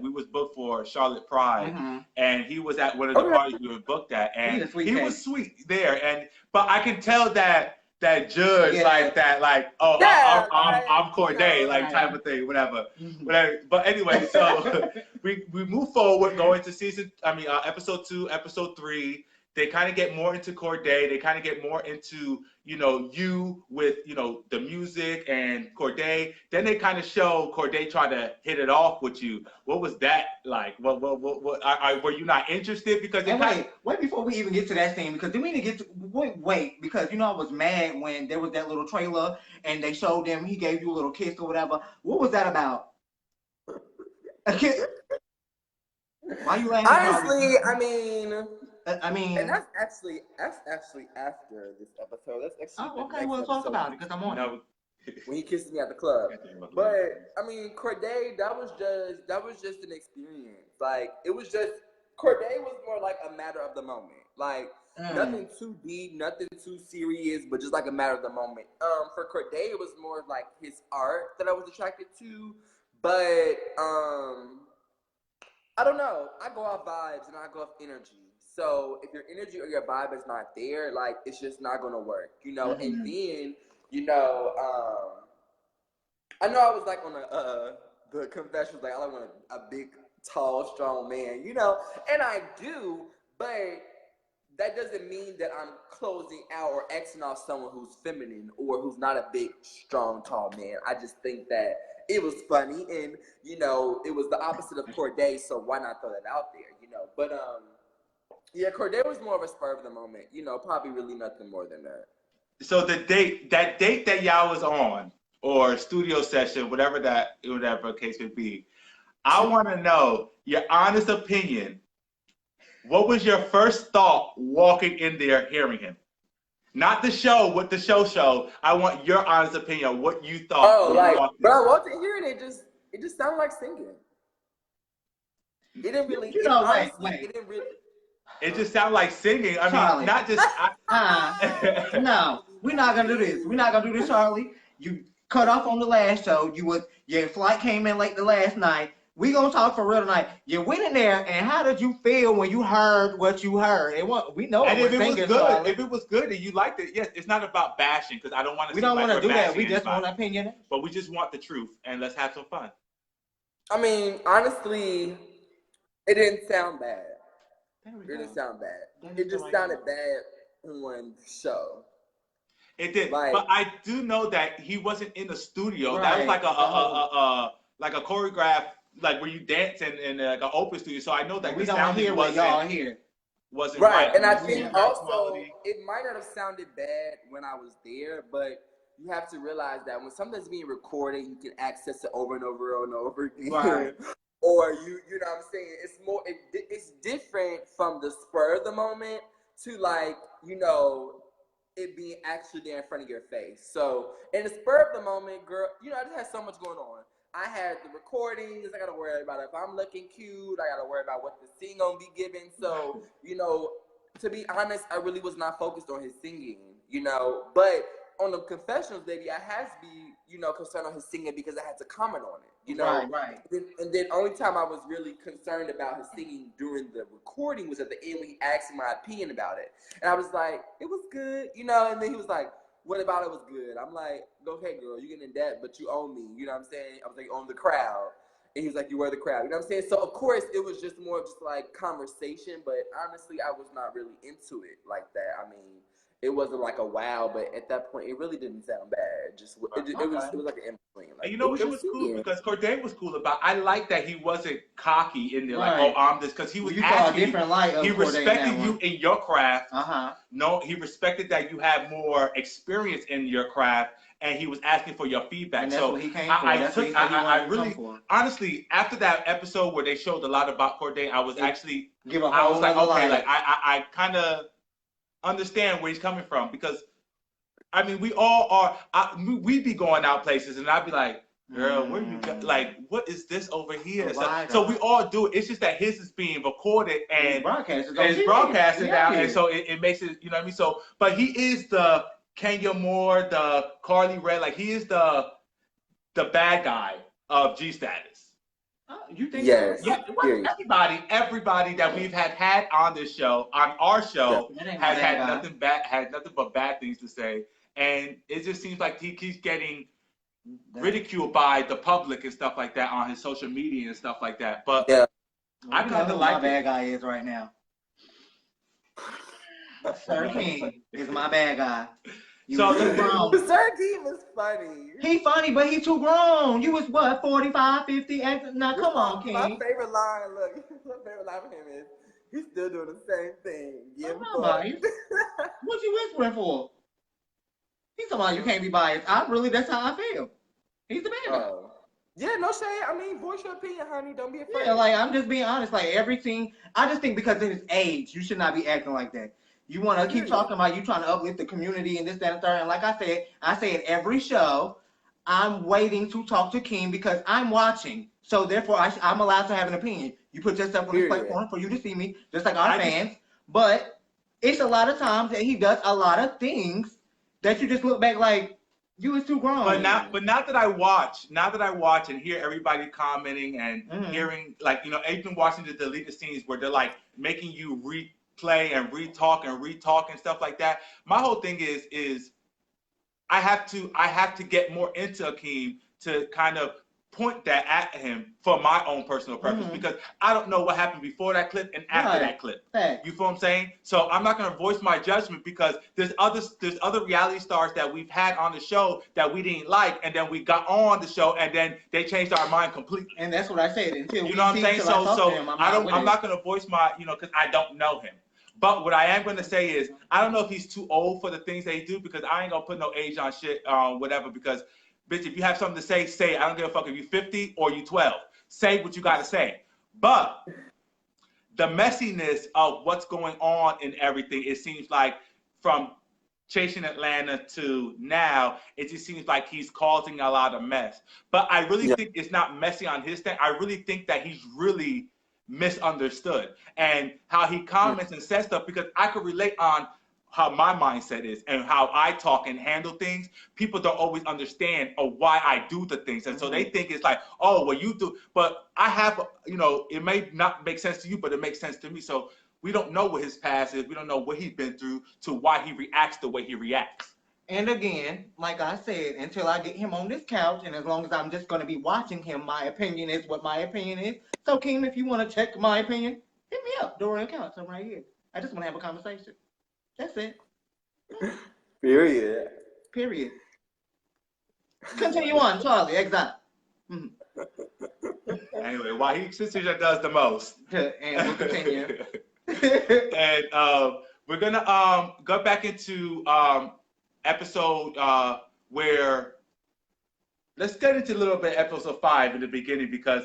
we was booked for Charlotte Pride, and he was at one of the parties we were booked at, and he was sweet there, but I can tell that judge like that, like, oh, yeah, I'm Corday, like type of thing, whatever. But anyway, so we move forward, going to episode 2, episode 3. they kind of get more into Corday. They kind of get more into, you with, the music and Corday. Then they kind of show Corday try to hit it off with you. What was that like? What were you not interested? Because wait before we even get to that scene, because then we need to get to, wait, because I was mad when there was that little trailer and they showed him, he gave you a little kiss or whatever. What was that about? A kiss? Why are you laughing? Honestly, I mean, and that's actually after this episode. That's actually okay. Well, talk about it because I'm on it. When he kissed me at the club, but I mean, Corday, that was just an experience. Like it was just Corday was more like a matter of the moment. Like nothing too deep, nothing too serious, but just like a matter of the moment. For Corday, it was more like his art that I was attracted to, but I don't know. I go off vibes and I go off energy. So if your energy or your vibe is not there, like it's just not gonna work, And then, I know I was like on the confessions, like I want a big, tall, strong man, and I do, but that doesn't mean that I'm closing out or Xing off someone who's feminine or who's not a big, strong, tall man. I just think that it was funny, and it was the opposite of Corday, so why not throw that out there, But yeah, Corday was more of a spur of the moment, probably really nothing more than that. So that date that y'all was on, or studio session, whatever case may be, I want to know your honest opinion. What was your first thought walking in there, hearing him? Not the show, what the show. I want your honest opinion on what you thought. Oh, but I walked in here and it just sounded like singing. It didn't really. It didn't really. It just sounded like singing. I Charlie. mean, not just. No, we're not gonna do this. We're not gonna do this, Charlie. You cut off on the last show. Your flight came in late the last night. We gonna talk for real tonight. You went in there, and how did you feel when you heard what you heard? We know. And if it was good, Charlie. if it was good and you liked it, yes, it's not about bashing because I don't want to. We don't want to do that. We just want an opinion. But we just want the truth, and let's have some fun. I mean, honestly, it didn't sound bad. It didn't sound bad. It just sounded bad in one show. It did, but I do know that he wasn't in the studio. Right. That was like a choreographed, like where you dance in like an open studio. So I know that we don't hear what y'all hear. Wasn't right. And I think also it might not have sounded bad when I was there, but you have to realize that when something's being recorded, you can access it over and over and over again. Right. Or you know what I'm saying? It's more. It's different from the spur of the moment to it being actually there in front of your face. So in the spur of the moment, girl, I just had so much going on. I had the recordings. I got to worry about if I'm looking cute. I got to worry about what the scene gonna be given. So to be honest, I really was not focused on his singing. But on the confessionals, baby, I had to be concerned on his singing because I had to comment on it. Right. And then only time I was really concerned about his singing during the recording was at the end when he asked my opinion about it. And I was like, it was good, and then he was like, what about it was good? I'm like, okay, girl, you getting in debt, but you owe me, you know what I'm saying? I was like, you own the crowd. And he was like, you were the crowd, you know what I'm saying? So, of course, it was just more just like conversation, but honestly, I was not really into it like that. I mean, it wasn't like a wow, but at that point, it really didn't sound bad. It was like an in-between. Like, and it was cool because Corday was cool about. I like that he wasn't cocky in there, like, oh, I'm this, because he was asking. A different light of he respected you in your craft. No, he respected that you had more experience in your craft, and he was asking for your feedback. And that's so what he came for. I really, honestly, after that episode where they showed a lot about Corday, I was like, okay, like I kind of understand where he's coming from, because I mean, we all are. We'd be going out places, and I'd be like, "Girl, where you go? Like, what is this over here?" So we all do it. It's just that his is being recorded and it's broadcasted now, and so it makes it. You know what I mean? So, but he is the Kenya Moore, the Carly Red. Like, he is the bad guy of G Status. You think? Yes. Yeah. Everybody that we've had on this show, on our show, has had nothing but bad things to say, and it just seems like he keeps getting ridiculed by the public and stuff like that on his social media and stuff like that. But yeah, I kind of like my bad guy is right now. Sir King is my bad guy. You So was too grown. Sir Keem is funny. He funny, but he too grown. You was what, 45, 50? Now This come on, my King. favorite line. Look, my favorite line from him is he's still doing the same thing. Yeah, I'm not biased. What you whispering for? He's talking about you can't be biased. That's how I feel. He's the bad guy. Yeah, no shade. I mean, voice your opinion, honey. Don't be afraid. Yeah, like I'm just being honest. Like everything, I just think because of his age, you should not be acting like that. You want to keep talking about you trying to uplift the community and this, that, and third. And like I say it every show. I'm waiting to talk to King because I'm watching. So therefore, I'm allowed to have an opinion. You put yourself on this platform for you to see me, just like our fans. But it's a lot of times that he does a lot of things that you just look back like you was too grown. But now that I watch and hear everybody commenting and hearing, like, you know, even watching the deleted scenes where they're like making you replay and retalk and stuff like that. My whole thing is I have to get more into Akeem to kind of point that at him for my own personal preference because I don't know what happened before that clip and after that clip. You feel what I'm saying? So I'm not going to voice my judgment because there's other reality stars that we've had on the show that we didn't like, and then we got on the show and then they changed our mind completely. And that's what I said. Until you know what I'm saying? I'm not going to voice my, you know, because I don't know him. But what I am going to say is, I don't know if he's too old for the things that he do because I ain't going to put no age on shit, whatever, because, bitch, if you have something to say, say it. I don't give a fuck if you 50 or you 12. Say what you got to say. But the messiness of what's going on in everything, it seems like from chasing Atlanta to now, it just seems like he's causing a lot of mess. But I really think it's not messy on his stand. I really think that he's really misunderstood and how he comments and says stuff because I could relate on how my mindset is and how I talk and handle things. People don't always understand why I do the things. And so they think it's like, oh, well, you do. But I have, you know, it may not make sense to you, but it makes sense to me. So we don't know what his past is. We don't know what he's been through to why he reacts the way he reacts. And again, like I said, until I get him on this couch, and as long as I'm just going to be watching him, my opinion is what my opinion is. So, Kim, if you want to check my opinion, hit me up. Dorian Couch, I'm right here. I just want to have a conversation. That's it. Period. Continue on, Charlie. Exile. Anyway, while he does the most. And we'll continue. And we're going to go back into episode where let's get into a little bit episode 5 in the beginning because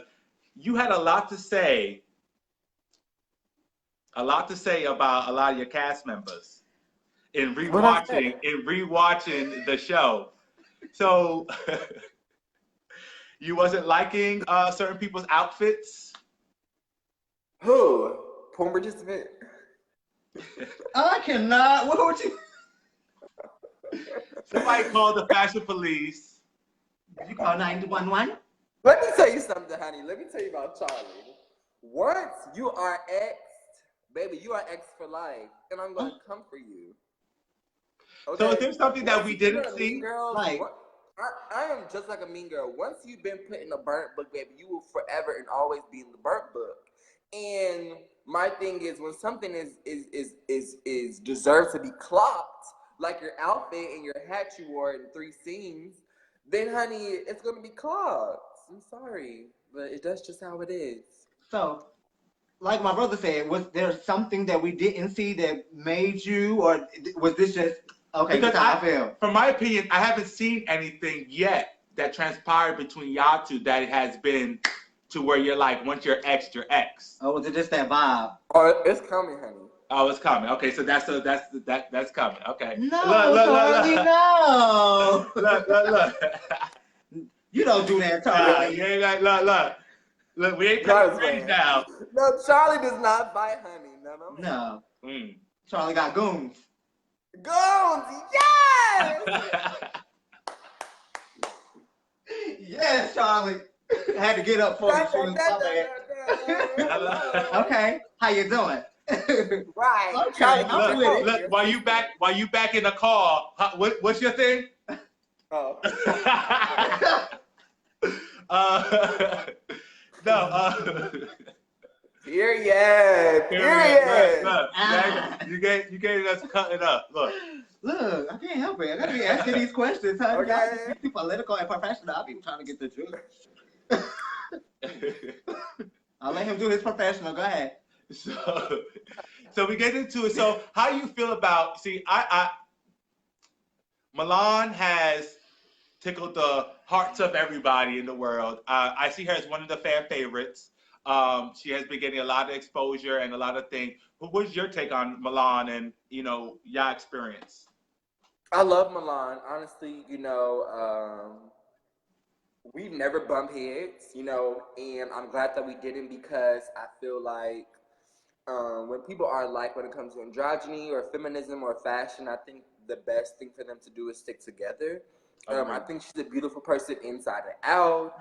you had a lot to say about a lot of your cast members in rewatching the show. So you wasn't liking certain people's outfits? Who? Porn participant? I cannot. What would you? Somebody called the fashion police. Did you call 911? Let me tell you something, honey. Let me tell you about Charlie. Once you are exed, baby, you are exed for life, and I'm going to come for you. Okay? So is there something that we didn't see? Girl, like, I am just like a mean girl. Once you've been put in the burnt book, baby, you will forever and always be in the burnt book. And my thing is, when something is deserved to be clocked, like your outfit and your hat you wore in 3 scenes, then honey, it's gonna be clogged. I'm sorry, but that's just how it is. So, like my brother said, was there something that we didn't see that made you, or was this just okay? Because I feel, from my opinion, I haven't seen anything yet that transpired between y'all two that has been to where you're like, once you're ex, you're ex. Oh, was it just that vibe? Oh, it's coming, honey. Oh, it's coming. Okay, so that's coming. Okay. No, Charlie, no. Look. You don't do that, Charlie. You ain't like, look. We ain't playing games now. No, Charlie does not bite honey. No. Charlie got goons. Goons, yes. Yes, Charlie. I had to get up for you. Okay, how you doing? Right. Okay, I'm with it. Look, while you back in the car, what's your thing? Oh. Period. Period. Look. You gave us cutting up. Look. Look, I can't help it. I gotta be asking these questions. Huh? Okay. Y'all just be too political and professional. I'll be trying to get the truth. I'll let him do his professional. Go ahead. So we get into it. So how you feel about? See, Milan has tickled the hearts of everybody in the world. I see her as one of the fan favorites. She has been getting a lot of exposure and a lot of things. What's your take on Milan and your experience? I love Milan. Honestly, we've never bumped heads, and I'm glad that we didn't because I feel like when people are alike when it comes to androgyny or feminism or fashion, I think the best thing for them to do is stick together. I think she's a beautiful person inside and out.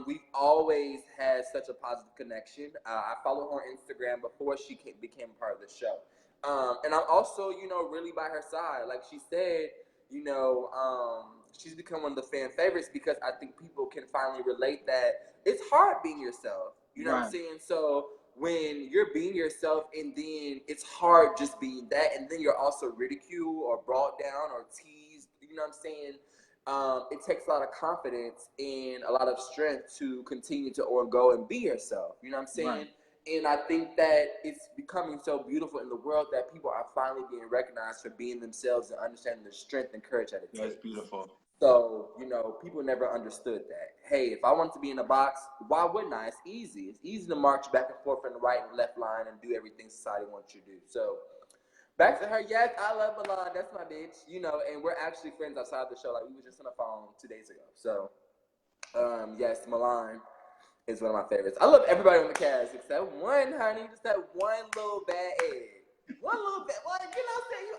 We've always had such a positive connection. I follow her on Instagram before she became part of the show. And I'm also, really by her side. Like she said, she's become one of the fan favorites because I think people can finally relate that it's hard being yourself. You know what I'm saying? So when you're being yourself and then it's hard just being that, and then you're also ridiculed or brought down or teased, you know what I'm saying? It takes a lot of confidence and a lot of strength to continue to go and be yourself. You know what I'm saying? Right. And I think that it's becoming so beautiful in the world that people are finally being recognized for being themselves and understanding the strength and courage that it takes. That's beautiful. So, people never understood that. Hey, if I wanted to be in a box, why wouldn't I? It's easy. It's easy to march back and forth in the right and left line and do everything society wants you to do. So, back to her. Yes, I love Milan. That's my bitch. And we're actually friends outside the show. Like, we were just on the phone 2 days ago. So, yes, Milan is one of my favorites. I love everybody on the cast except one, honey. Just that one little bad egg. One little bit, you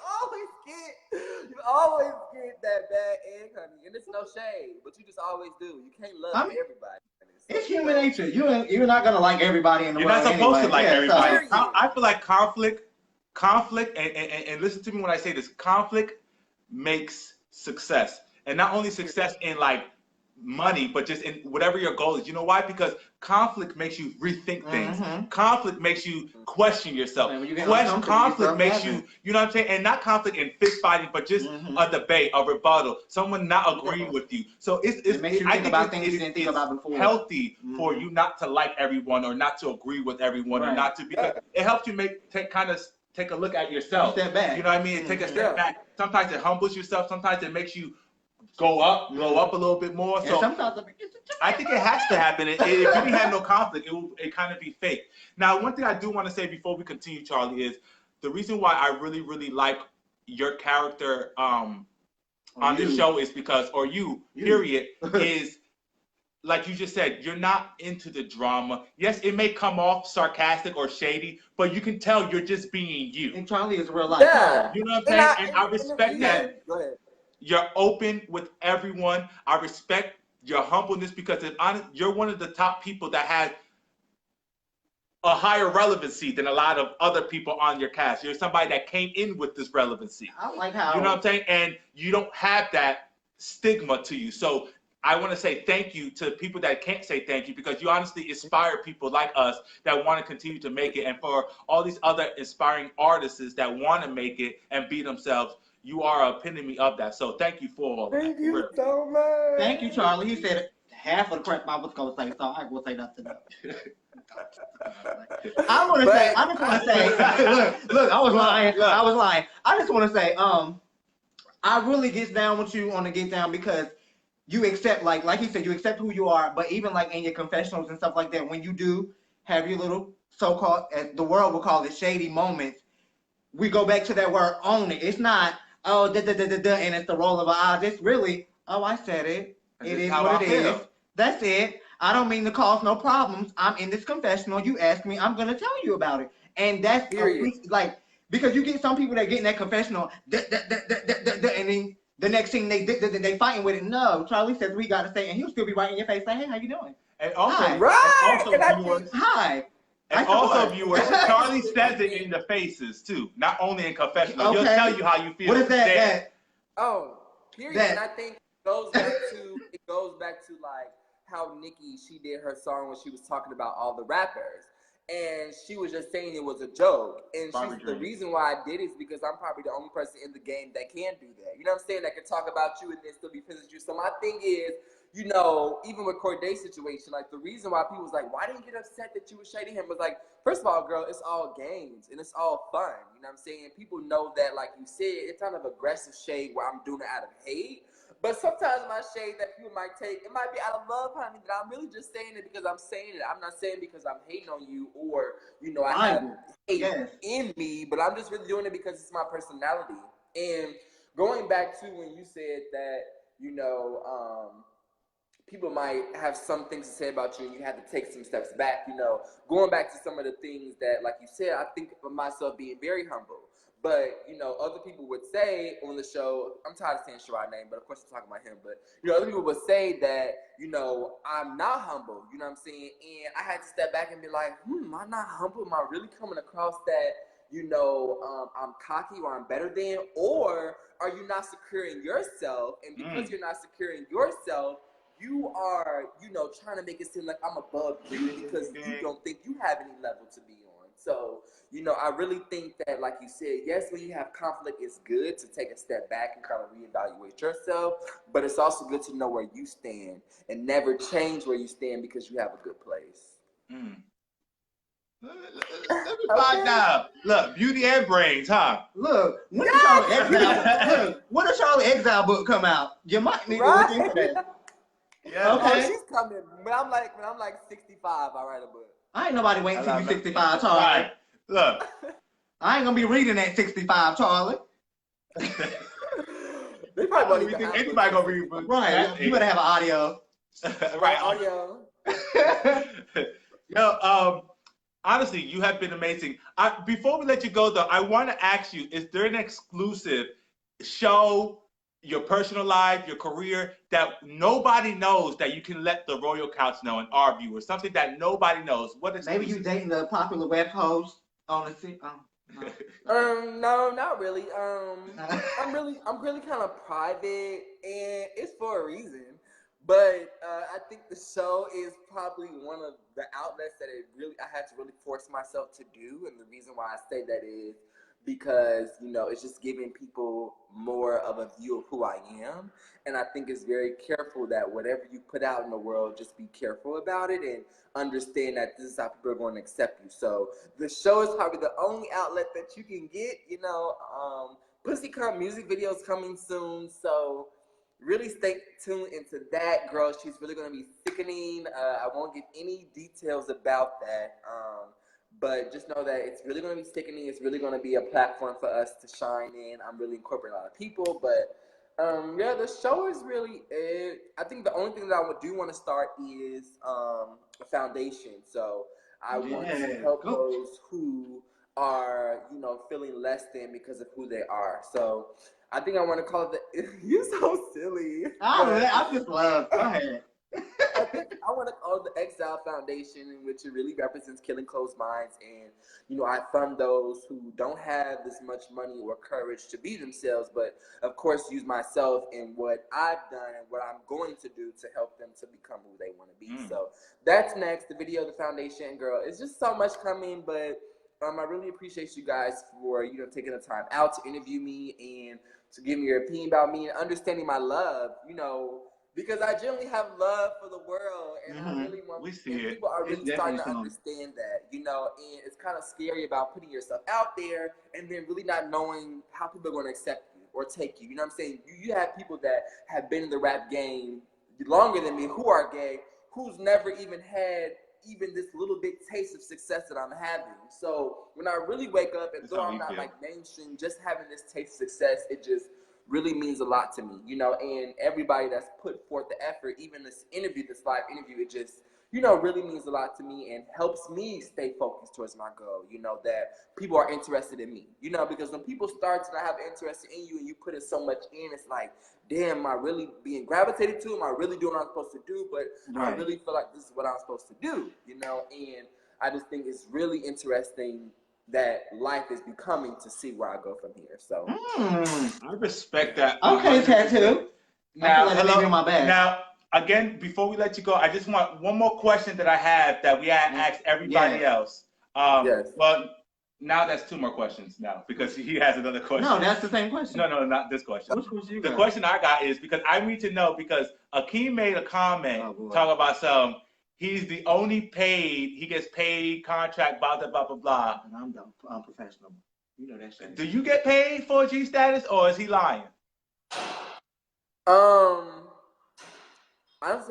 always get that bad egg, honey, and it's no shade, but you just always do. You can't love everybody. It's human nature. You're not gonna like everybody in the world. You're not supposed to like everybody. So. I feel like conflict, and listen to me when I say this. Conflict makes success, and not only success in like money, but just in whatever your goal is. You know why? Because conflict makes you rethink things. Conflict makes you question yourself. Conflict makes you, you know what I'm saying? And not conflict in fist fighting, but just a debate, a rebuttal, someone not agreeing with you. So it makes you think about things you didn't think about before. Healthy for you not to like everyone or not to agree with everyone or not to, because it helps you take a look at yourself. Step back. You know what I mean? Take a step back. Sometimes it humbles yourself. Sometimes it makes you go up, blow up a little bit more. So I think it has to happen. If you didn't have no conflict, it kind of be fake. Now, one thing I do want to say before we continue, Charlie, is the reason why I really, really like your character on this show is because, period, is like you just said, you're not into the drama. Yes, it may come off sarcastic or shady, but you can tell you're just being you. And Charlie is real life. Yeah. You know what I'm saying? And I respect that. Go ahead. You're open with everyone. I respect your humbleness because you're one of the top people that has a higher relevancy than a lot of other people on your cast. You're somebody that came in with this relevancy. I like how. You know what I'm saying? And you don't have that stigma to you. So I want to say thank you to people that can't say thank you, because you honestly inspire people like us that want to continue to make it. And for all these other inspiring artists that want to make it and be themselves, you are an epitome of that. So thank you for all that. Thank you so much. Thank you, Charlie. He said half of the crap I was going to say, so I will say nothing else. I just want to say, look, I was lying. I just want to say, I really get down with you on the get down because you accept, like he said, you accept who you are, but even like in your confessionals and stuff like that, when you do have your little so-called, as the world will call it, shady moments, we go back to that word, own it. It's not, and it's the roll of our eyes. It's really, I said it. It is what it is. That's it. I don't mean to cause no problems. I'm in this confessional. You ask me, I'm going to tell you about it. And that's like, because you get some people that get in that confessional, and then the next thing they fighting with it. No, Charlie says we got to say, and he'll still be right in your face saying, hey, how you doing? And also, hi. And also, viewers, Charlie says it in the faces too, not only in confessional. Okay. He'll tell you how you feel. What is that? Period. And I think it goes back to like how Nicki, she did her song when she was talking about all the rappers. And she was just saying it was a joke. And the reason why I did it is because I'm probably the only person in the game that can do that. You know what I'm saying? That can talk about you and then still be pissed at you. So my thing is, you know, even with Corday's situation, like the reason why people was like, why didn't you get upset that you were shading him? Was like, first of all, girl, it's all games and it's all fun. You know what I'm saying? People know that, like you said, it's kind of aggressive shade where I'm doing it out of hate. But sometimes my shade that people might take, it might be out of love, honey, that I'm really just saying it because I'm saying it. I'm not saying because I'm hating on you or, you know, I have hate in me, but I'm just really doing it because it's my personality. And going back to when you said that, you know, people might have some things to say about you and you have to take some steps back, you know, going back to some of the things that, like you said, I think of myself being very humble. But, you know, other people would say on the show, I'm tired of saying Sherrod's name, but of course I'm talking about him. But, you know, other people would say that, you know, I'm not humble, you know what I'm saying? And I had to step back and be like, am I not humble? Am I really coming across that, you know, I'm cocky or I'm better than? Or are you not secure in yourself? And because you're not secure in yourself, you are, you know, trying to make it seem like I'm above you because you don't think you have any level to be on. So, you know, I really think that, like you said, yes, when you have conflict, it's good to take a step back and kind of reevaluate yourself. But it's also good to know where you stand and never change where you stand because you have a good place. Let me find out. Look, beauty and brains, huh? Look, when does Charlotte Exile? Look, when does Charlotte Exile book come out? You might need to look into that. Yeah. Okay. Oh, she's coming. When I'm like 65, I write a book. I ain't nobody waiting till you 65, Charlie. Right. Look, I ain't gonna be reading at 65, Charlie. They probably won't think anybody gonna read books. Right. You better have an audio. Right, audio. Yo, honestly, you have been amazing. Before we let you go, though, I want to ask you: is there an exclusive show? Your personal life, your career that nobody knows that you can let the Royal Couch know and our viewers, something that nobody knows. What is maybe you dating the popular web host on the no, not really. I'm really kind of private, and it's for a reason. But I think the show is probably one of the outlets that I had to really force myself to do, and the reason why I say that is because, you know, it's just giving people more of a view of who I am. And I think it's very careful that whatever you put out in the world, just be careful about it and understand that this is how people are going to accept you. So the show is probably the only outlet that you can get, you know. Pussycut music videos coming soon. So really stay tuned into that, girl. She's really going to be sickening. I won't give any details about that. But just know that it's really going to be sickening. It's really going to be a platform for us to shine in. I'm really incorporating a lot of people. But, yeah, the show is really it. I think the only thing that I do want to start is a foundation. So I want to help those who are, you know, feeling less than because of who they are. So I think I want to call it the... You're so silly. I just love... Go ahead. I think I want to call it the Xile Foundation, in which it really represents killing closed minds. And, you know, I fund those who don't have this much money or courage to be themselves, but of course use myself in what I've done and what I'm going to do to help them to become who they want to be. So that's next. The video, the foundation, girl. It's just so much coming, but I really appreciate you guys for, you know, taking the time out to interview me and to give me your opinion about me and understanding my love, you know, because I generally have love for the world, and I really want people are really starting to understand that, you know, and it's kind of scary about putting yourself out there and then really not knowing how people are going to accept you or take you. You know what I'm saying? You have people that have been in the rap game longer than me who are gay, who's never even had even this little bit taste of success that I'm having. So when I really wake up, and though I'm not like mainstream, just having this taste of success, it just really means a lot to me, you know, and everybody that's put forth the effort, even this interview, this live interview, it just, you know, really means a lot to me and helps me stay focused towards my goal, you know, that people are interested in me, you know, because when people start to have interest in you and you put in so much in, it's like, damn, am I really being gravitated to? Am I really doing what I'm supposed to do? But I really feel like this is what I'm supposed to do, you know, and I just think it's really interesting that life is becoming to see where I go from here. So I respect that. Okay, Tattoo. Now, hello. Now, again, before we let you go, I just want one more question that I have that we had asked everybody else. Yes. Well, now that's 2 more questions now because he has another question. No, that's the same question. No, not this question. Which question you The got? question I got is because I need to know because Akeem made a comment talking about he's the only he gets paid contract, blah, blah, blah, blah, blah. And I'm unprofessional. You know that shit. Do you get paid for G status or is he lying? Honestly,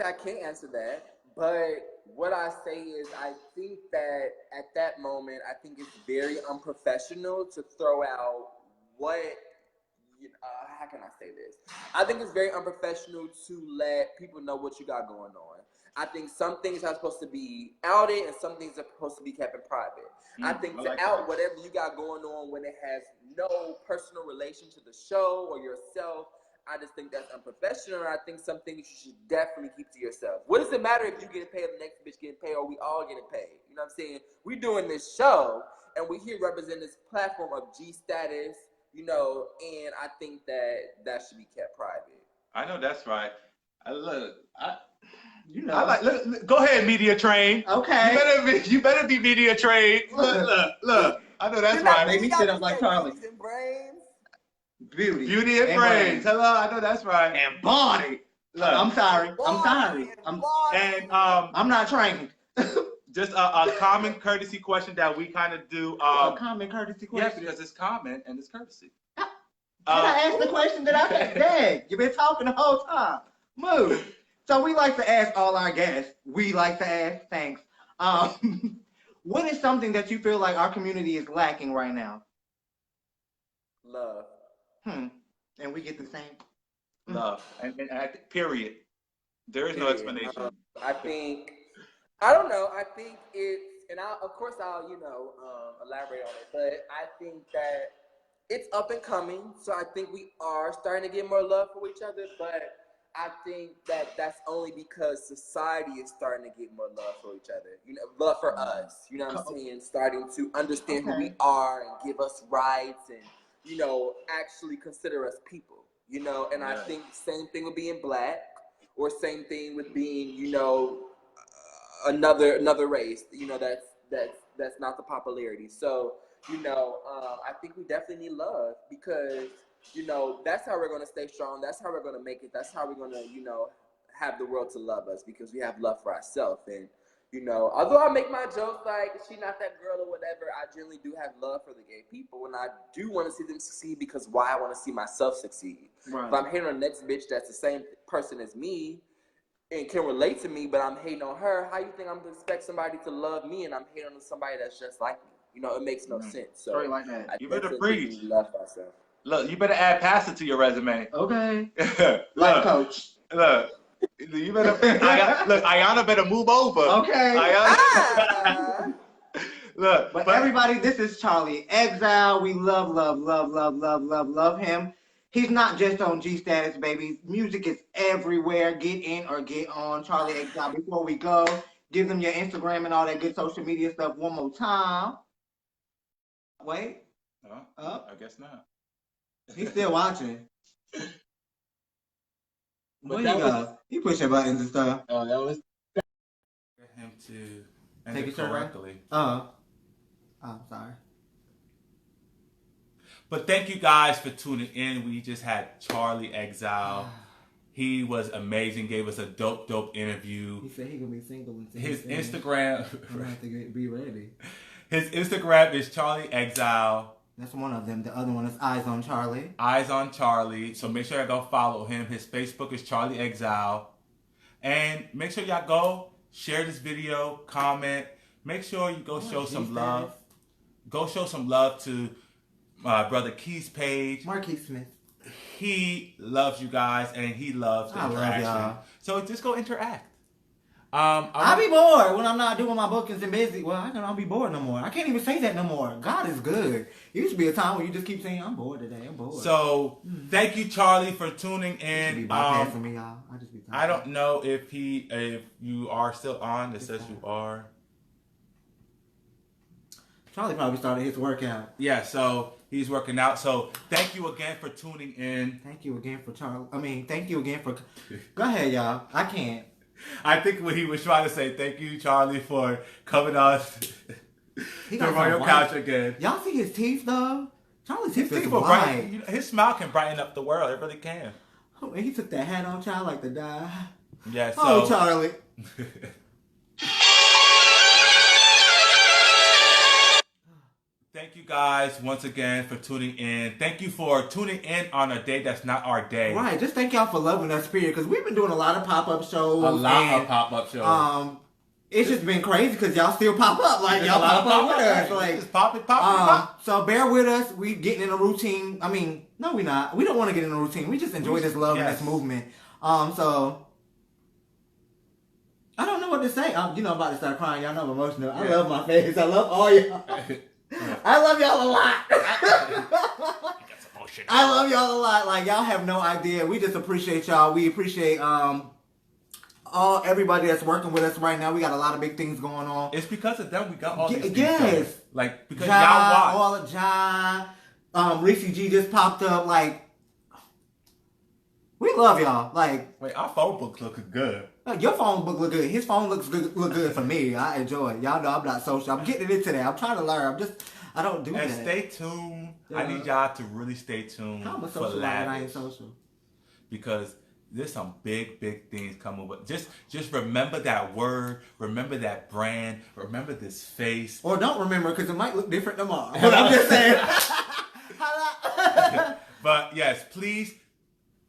I can't answer that. But what I say is I think that at that moment, I think it's very unprofessional to throw out how can I say this? I think it's very unprofessional to let people know what you got going on. I think some things are supposed to be outed and some things are supposed to be kept in private. I think to out whatever you got going on when it has no personal relation to the show or yourself, I just think that's unprofessional, and I think some things you should definitely keep to yourself. What does it matter if you getting paid or the next bitch getting paid or we all getting paid? You know what I'm saying? We doing this show, and we here representing this platform of G status, and I think that should be kept private. I know that's right. Go ahead, media train. Okay. You better be media trained. Look. I know that's right. Make me sit up like Charlie. Beauty and brains. Hello, I know that's right. And body. Look, I'm sorry. I'm not trained. Just a common courtesy question that we kind of do. A common courtesy question? Yes, because it's common and it's courtesy. Can I ask the question that I had? Dang, you've been talking the whole time. Move. So we like to ask all our guests. Thanks. What is something that you feel like our community is lacking right now? Love. And we get the same? Love. And period. There is no explanation. I don't know. I think it's, and I'll elaborate on it, but I think that it's up and coming. So I think we are starting to get more love for each other, but I think that's only because society is starting to get more love for each other. Love for us. You know what I'm saying? Starting to understand who we are and give us rights and, actually consider us people. And I think same thing with being black or same thing with being, another race, that's not the popularity. So, I think we definitely need love because, that's how we're going to stay strong. That's how we're going to make it. That's how we're going to, have the world to love us because we have love for ourselves. And, although I make my jokes like she not that girl or whatever, I generally do have love for the gay people. And I do want to see them succeed because why I want to see myself succeed. Right. If I'm hating on the next bitch that's the same person as me and can relate to me, but I'm hating on her, how you think I'm going to expect somebody to love me and I'm hating on somebody that's just like me? It makes no sense. So Straight like that. You better preach. Love myself. Look, you better add pastor to your resume. Okay. Life coach. Look, you better. Ayana better move over. Okay. Ayana. Look, but everybody, this is Charlie Xile. We love him. He's not just on G Status, baby. Music is everywhere. Get in or get on Charlie Xile. Before we go, give them your Instagram and all that good social media stuff one more time. Wait. I guess not. He's still watching. But that was, he pushing buttons and stuff. Oh, that was him to take it correctly. I'm sorry. But thank you guys for tuning in. We just had Charlie Xile. He was amazing. Gave us a dope interview. He said he gonna be single until his Instagram. I'm gonna have to be ready. His Instagram is Charlie Xile. That's one of them. The other one is Eyes on Charlie. Eyes on Charlie. So make sure y'all go follow him. His Facebook is Charlie Xile. And make sure y'all go share this video, comment. Make sure you go show some love. Go show some love to my brother Keith's page. Marquis Smith. He loves you guys and he loves the interaction. Love y'all. So just go interact. I'll be bored when I'm not doing my bookings and busy. Well, I don't be bored no more. I can't even say that no more. God is good. It used to be a time when you just keep saying, I'm bored today. I'm bored. So, thank you, Charlie, for tuning in. Be bypassing me, y'all. I don't know if you are still on. It says you are. Charlie probably started his workout. Yeah, so he's working out. So, thank you again for tuning in. Thank you again for Charlie. Thank you again for... Go ahead, y'all. I can't. I think what he was trying to say, thank you, Charlie, for coming on. He the got royal some couch white- again. Y'all see his teeth though? Charlie's His teeth is teeth will white. brighten, his smile can brighten up the world. It really can. Oh, and he took that hat on, child, like to die. Yeah. So. Oh, Charlie. Thank you guys once again for tuning in. Thank you for tuning in on a day that's not our day. Right, just thank y'all for loving us, period. Because we've been doing a lot of pop-up shows. A lot of pop-up shows. It's just been crazy because y'all still pop up. Like, There's y'all a lot pop of up with us. Like, Like, just pop. so bear with us. We getting in a routine. I mean, no, we not. We don't want to get in a routine. We just enjoy this love and this movement. So I don't know what to say. I'm about to start crying. Y'all know I'm emotional. I love my face. I love all y'all. I love y'all a lot. I love y'all a lot. Like, y'all have no idea. We just appreciate y'all. We appreciate everybody that's working with us right now. We got a lot of big things going on. It's because of them we got all these things Yes. going. Like, because Ja, y'all watch. all of Ja, Reese G just popped up. Like, we love y'all. Like, Wait, our phone book looking good. your phone book look good. His phone look good for me. I enjoy it. Y'all know I'm not social. I'm getting into that. I'm trying to learn. I don't do And that. stay tuned. Yeah. I need y'all to really stay tuned How am I for social when I ain't Lavish. social? Because there's some big things coming. But just remember that word. Remember that brand. Remember this face. Or don't remember because it might look different tomorrow. But I'm just saying. But yes, please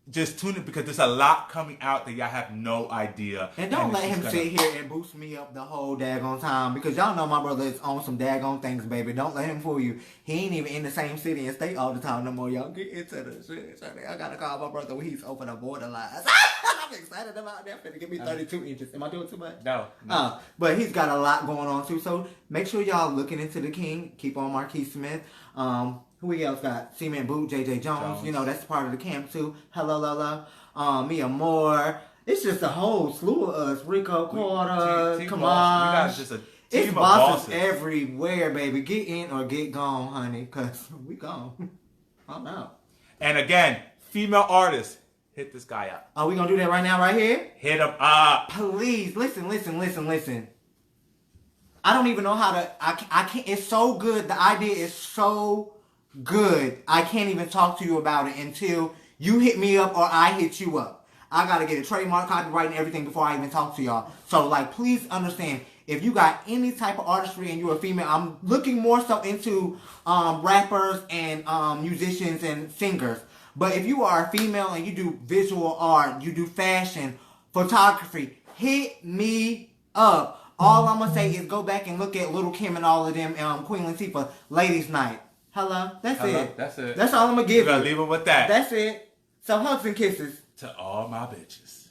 just tune in because there's a lot coming out that y'all have no idea. And don't let it's him just sit here and boost me up the whole daggone time because y'all know my brother is on some daggone things, baby. Don't let him fool you. He ain't even in the same city and state all the time no more. Y'all get into the shit. I gotta call my brother when he's open up borderlines. I'm excited about that. Finna give me 32 inches. Am I doing too much? No. But he's got a lot going on too. So make sure y'all looking into the king. Keep on Marquise Smith. Who we else got? Cement Boot, JJ Jones. You know, that's part of the camp too. Hello, Lola. Mia Moore. It's just a whole slew of us. Rico Carter, Team come boss. We on. got just a team It's of bosses bosses. everywhere, baby. Get in or get gone, honey. Because we gone. I'm out. And again, female artists, hit this guy up. Are we going to do that right now, right here? Hit him up. Please, listen. I don't even know how to, I can't, it's so good. The idea is so good. I can't even talk to you about it until you hit me up or I hit you up. I got to get a trademark, copyright, and everything before I even talk to y'all. So, like, please understand, if you got any type of artistry and you're a female, I'm looking more so into rappers and musicians and singers. But if you are a female and you do visual art, you do fashion, photography, hit me up. All I'm going to say is go back and look at Little Kim and all of them, Queen Latifah, Ladies Night. Hello? That's it. That's it. That's all I'm going to give We're you. going to leave it with that. That's it. So hugs and kisses. To all my bitches.